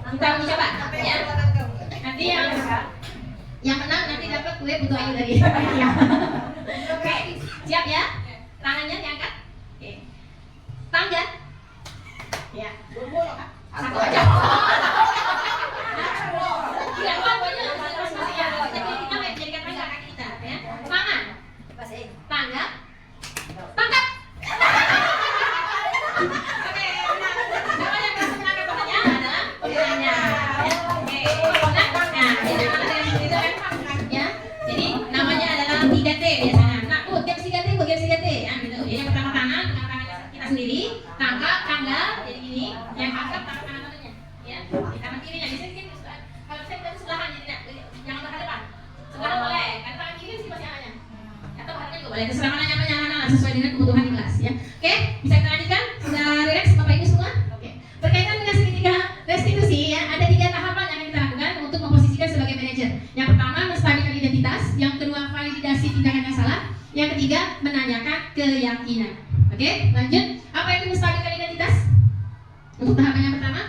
kita uji coba, ya. Nanti yang menang nanti dapat kue butuh ayu dari. Oke, siap ya? Tangannya diangkat. Oke. Tangga. Ya. Satu aja. Iya, pokoknya masing-masing ya. Jadi kita menjadikan tangga kaki kita, ya. Tangan. Tangga. Tangkap. Oke, benar. Siapa yang berhasil menangkap tangannya adalah pemenangnya. Oke, pemenang. Nah, ini dengan itu kan, ya. Jadi namanya adalah 3T biasanya. Nah, bagian 3T ya, gitu. Jadi yang pertama tangan, dengan tangannya kita sendiri, tangkap, tangga, boleh terserah mana nyaman anak-anak sesuai dengan kebutuhan di kelas ya. Oke, bisa kita lanjutkan? Sudah relax Bapak Ibu semua? Oke. Berkaitan dengan segitiga restitusi ya, ada 3 tahapan yang akan kita lakukan untuk memposisikan sebagai manajer. Yang pertama, menstabilkan identitas, yang kedua, validasi tindakan yang salah, yang ketiga, menanyakan keyakinan. Oke, lanjut. Apa itu menstabilkan identitas? Untuk tahapan yang pertama,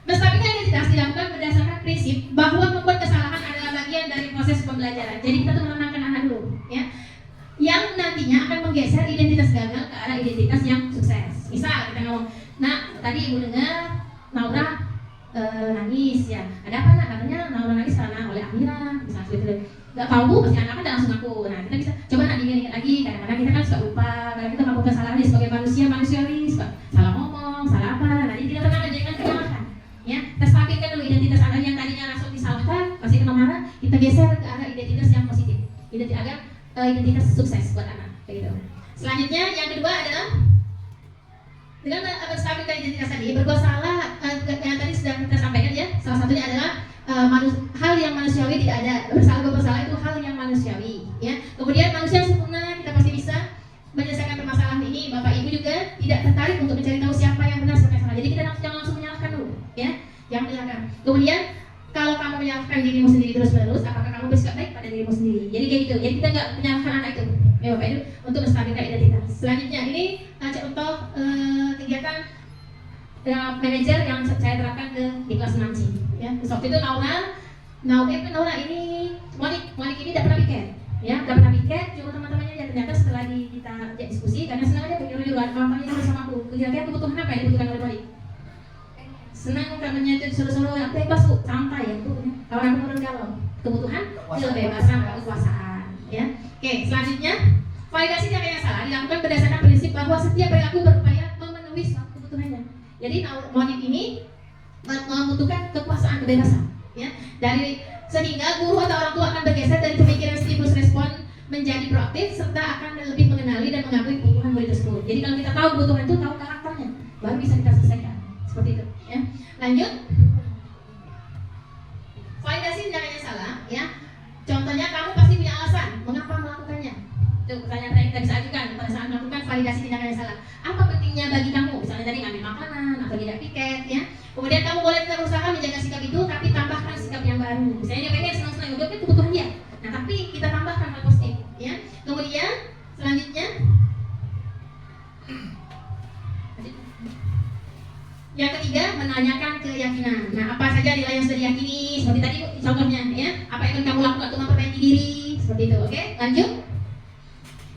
menstabilkan identitas dilakukan berdasarkan prinsip bahwa membuat kesalahan adalah bagian dari proses pembelajaran. Jadi kita tuh menenangkan anak dulu, ya, yang nantinya akan menggeser identitas gagal ke arah identitas yang sukses. Misal kita ngomong, nah tadi ibu dengar Naura nangis ya. Ada apa nak? Katanya Naura nangis karena oleh Amira, misalnya seperti itu. Gak tahu bu, pasti anak kan langsung aku. Nah kita bisa coba nak diingat lagi. Kadang-kadang kita kan suka lupa, kadang kita melakukan kesalahan sebagai manusiawi, suka salah ngomong, salah apa. Nah jadi kita tenang aja, jangan menyalahkan. Ya, kita stabilkan dulu identitas anak yang tadinya langsung disalahkan, pasti kena marah. Kita geser ke arah identitas yang positif, agar identitas sukses buat anak. Begitu. Selanjutnya yang kedua adalah dengan menstabilkan identitas tadi, berbuat salah yang tadi sudah kita sampaikan ya. Salah satunya adalah hal yang manusiawi tidak ada. Bersalah itu hal yang manusiawi. Ya. Kemudian manusia sempurna, kita pasti bisa menyelesaikan permasalahan ini. Bapak Ibu juga tidak tertarik untuk mencari tahu siapa yang benar, siapa yang salah. Jadi kita jangan langsung menyalahkan dulu, ya. Jangan menyalahkan. Kemudian kalau kamu menyalahkan dirimu sendiri terus-menerus, apakah kamu bersikap baik pada dirimu sendiri? Jadi kayak gitu. Jadi kita nggak menyalahkan anak itu, ya Bapak Ibu, untuk menstabilkan identitas. Selanjutnya ini contoh kegiatan manajer yang saya terapkan di kelas 6C. Ya, waktu itu Naura ini Monik ini tidak pernah piket, ya, tidak pernah piket. Cuma teman-temannya yang ternyata setelah kita diskusi, karena senang aja berjuruan kampanye bersama aku. Kira-kira kebutuhan apa yang dibutuhkan oleh Monik? Senang kampanye itu suruh-suruh yang bebas bu, santai ya bu. Kalau aku turun galau, kebutuhan kebebasan, kekuasaan. Ya, oke. Selanjutnya validasi tindakan yang salah dilakukan berdasarkan prinsip bahwa setiap perilaku berupaya memenuhi suatu kebutuhannya. Jadi Monik ini membutuhkan kekuasaan kebebasan, ya. Sehingga guru atau orang tua akan bergeser dari pemikiran stimulus respon menjadi proaktif serta akan lebih mengenali dan mengakui kebutuhan murid tersebut. Jadi kalau kita tahu kebutuhan itu, tahu karakternya, baru bisa kita selesaikan. Seperti itu, ya. Lanjut. Validasi tindakan yang salah, ya. Contohnya kamu pasti punya alasan mengapa melakukannya. Itu pertanyaan yang kita bisa ajukan pada saat melakukan validasi tindakan yang salah. Apa pentingnya bagi kamu? Misalnya tadi ngambil makanan atau tidak piket, ya. Kemudian kamu boleh tetap berusaha menjaga sikap itu, tapi tambahkan sikap yang baru. Misalnya dia pengen senang-senang, itu kan kebutuhan dia. Nah, tapi kita tambahkan hal positif, ya. Kemudian selanjutnya yang ketiga, menanyakan keyakinan. Nah, apa saja nilai yang sudah diyakini? Seperti tadi contohnya, ya. Apa yang akan kamu lakukan untuk memperbaiki diri? Seperti itu, oke? Lanjut.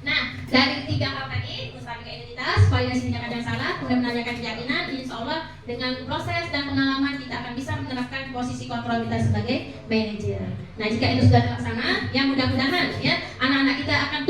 Nah, dari 3 hal tadi, menstabilkan identitas, validasi tindakan yang salah, kemudian menanyakan keyakinan, insya Allah dengan proses dan pengalaman kita akan bisa menerapkan posisi kontrol kita sebagai manajer. Nah, jika itu sudah terlaksana, ya mudah-mudahan ya anak-anak kita akan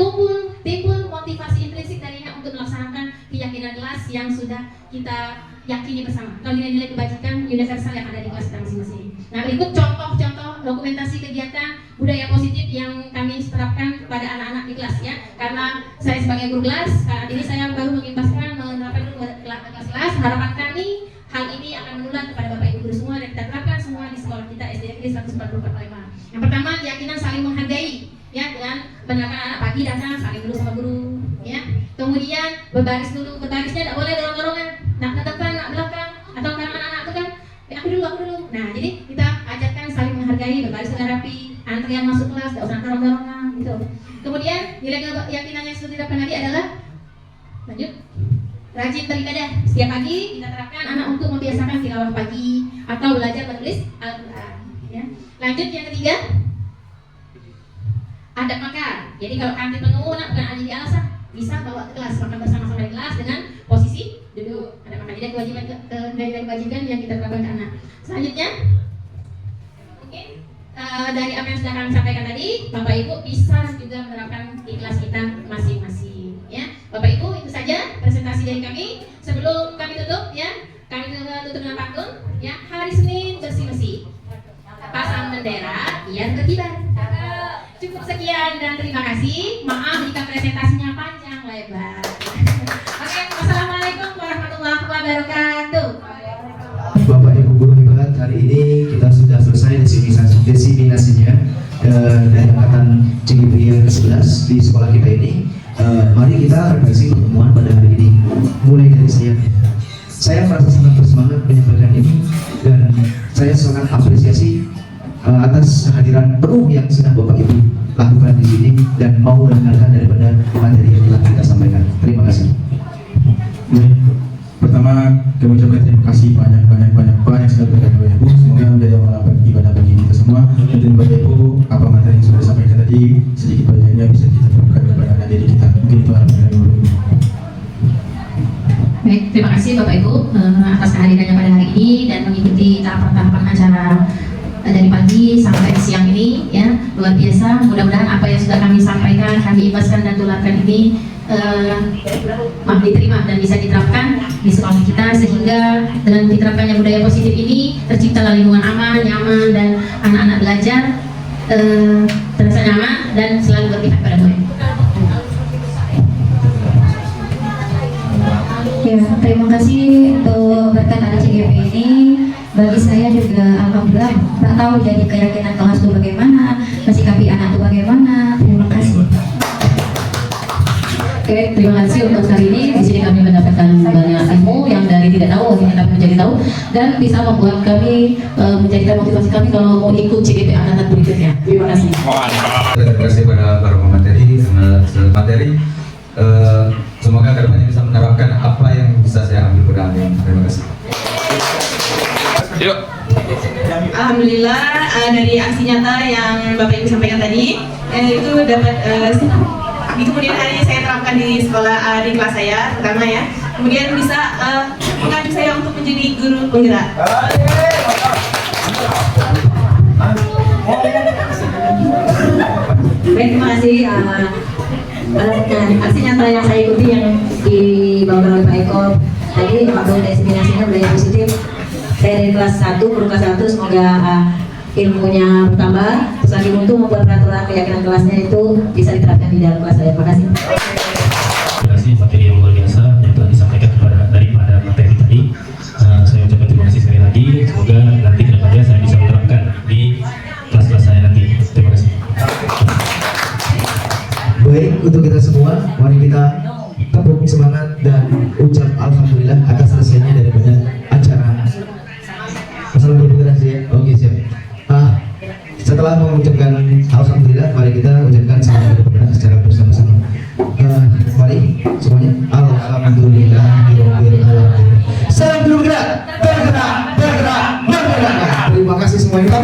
timbul motivasi intrinsik darinya untuk melaksanakan keyakinan kelas yang sudah kita yakini bersama, atau nilai-nilai kebajikan universal yang ada di kelas kita masing-masing. Nah, berikut contoh-contoh dokumentasi kegiatan budaya positif yang kami terapkan pada anak-anak di kelas, ya. Karena saya sebagai guru kelas, saat ini saya baru mengimbaskan menerapkan kelas. Harapan kami hal ini akan menular kepada Bapak Ibu guru semua dan kita terapkan semua di sekolah kita SD Negeri 144 Palembang. Yang pertama, keyakinan saling menghargai, ya, dengan menerapkan anak pagi datang saling dulu sama guru, ya. Kemudian berbaris dulu, berbarisnya tidak boleh dorong-dorongan, nak ke depan, nak belakang, atau karena anak-anak itu kan aku dulu. Nah, jadi kita ajarkan saling menghargai, berbaris dengan rapi, antrian masuk kelas, tidak usah dorong-dorongan, gitu. Kemudian nilai keyakinan yang sudah diterapkan lagi adalah lanjut, rajin beribadah. Setiap pagi kita terapkan anak untuk membiasakan tilawah pagi atau belajar menulis Al-Quran, ya. Lanjut yang ketiga, adab makan. Jadi kalau kantin penuh, nak bukan ada di alasan, bisa bawa ke kelas, makan bersama-sama di kelas dengan posisi duduk. Ada makan. Jadi kewajiban kewajiban yang kita terapkan ke anak. Selanjutnya, mungkin dari apa yang sudah kami sampaikan tadi, Bapak Ibu bisa juga menerapkan di kelas kita masing-masing, ya. Bapak Ibu, itu saja presentasi dari kami. Sebelum kami tutup, ya, kami tutup dengan pantun, ya. Hari Senin bersih-bersih, pasang bendera, biar berkibar. Cukup sekian dan terima kasih. Maaf jika presentasinya panjang lebar. Oke, wassalamualaikum warahmatullahi wabarakatuh. Bapak Ibu guru hebat, hari ini kita sudah selesai diseminasinya dari angkatan Cigibria ke-11 di sekolah kita ini. Mari kita refleksi pertemuan pada hari ini. Mulai dari saya merasa sangat bersemangat menyampaikan ini dan saya sangat apresiasi atas kehadiran penuh yang sudah Bapak Ibu lakukan di sini dan mau mendengarkan daripada materi yang telah kita sampaikan. Terima kasih. Baik. Pertama, kami ucapkan terima kasih banyak sekali kepada Bapak Ibu. Semoga menjadi amal ibadah bagi kita semua. Dan Bapak Ibu, apa materi yang sudah disampaikan tadi sedikit banyaknya bisa kita terapkan kepada diri kita. Mungkin itu harapan kami. Baik, terima kasih Bapak Ibu atas kehadirannya pada hari ini dan mengikuti tahapan-tahapan acara dari pagi sampai siang ini, ya, luar biasa. Mudah-mudahan apa yang sudah kami sampaikan, kami ibaskan dan tularkan ini diterima dan bisa diterapkan di sekolah kita, sehingga dengan diterapkannya budaya positif ini terciptalah lingkungan aman, nyaman, dan anak-anak belajar terasa nyaman dan selalu berpihak pada murid. Ya, terima kasih untuk berkat ada CGP ini. Bagi saya juga alhamdulillah tak tahu jadi keyakinan kelas itu bagaimana, mensikapi anak itu bagaimana. Terima kasih. Oke, terima kasih untuk hari ini. Di sini kami mendapatkan banyak ilmu yang dari tidak tahu akhirnya kami menjadi tahu dan bisa membuat kami menjadikan motivasi kami kalau mau ikut CGP angkatan berikutnya. Terima kasih. Terima kasih pada para pemateri, materi. Semoga kedepannya bisa menerapkan apa yang bisa saya ambil pada hari ini. Terima kasih. Yuk. Alhamdulillah dari aksi nyata yang Bapak Ibu sampaikan tadi itu dapat di kemudian hari saya terapkan di sekolah di kelas saya pertama ya. Kemudian bisa mengajak saya untuk menjadi guru penggerak. Baik, terima kasih. Aksi nyata yang saya ikuti yang dibawa oleh Pak Eko tadi waktu destinasinya belajar positif. Saya dari kelas 1, guru kelas 1, semoga ilmunya bertambah, terus lagi untuk membuat peraturan keyakinan kelasnya itu bisa diterapkan di dalam kelas saya. Terima kasih. Terima kasih materi yang luar biasa yang telah disampaikan daripada materi tadi. Saya ucapkan terima kasih sekali lagi. Semoga nanti kedepannya saya bisa menerapkan di kelas-kelas saya nanti. Terima kasih. Baik, untuk kita semua, mari kita tepuk semangat dan ucap alhamdulillah atas selesainya daripada acara. Masalah berkomunikasi ya? Oke, siap. Setelah mengucapkan alhamdulillah, mari kita ucapkan selamat berkomunikasi secara bersama-sama. Mari semuanya, alhamdulillah rabbil alamin. Salam guru bergerak, bergerak, bergerak, bergerak. Terima kasih semuanya.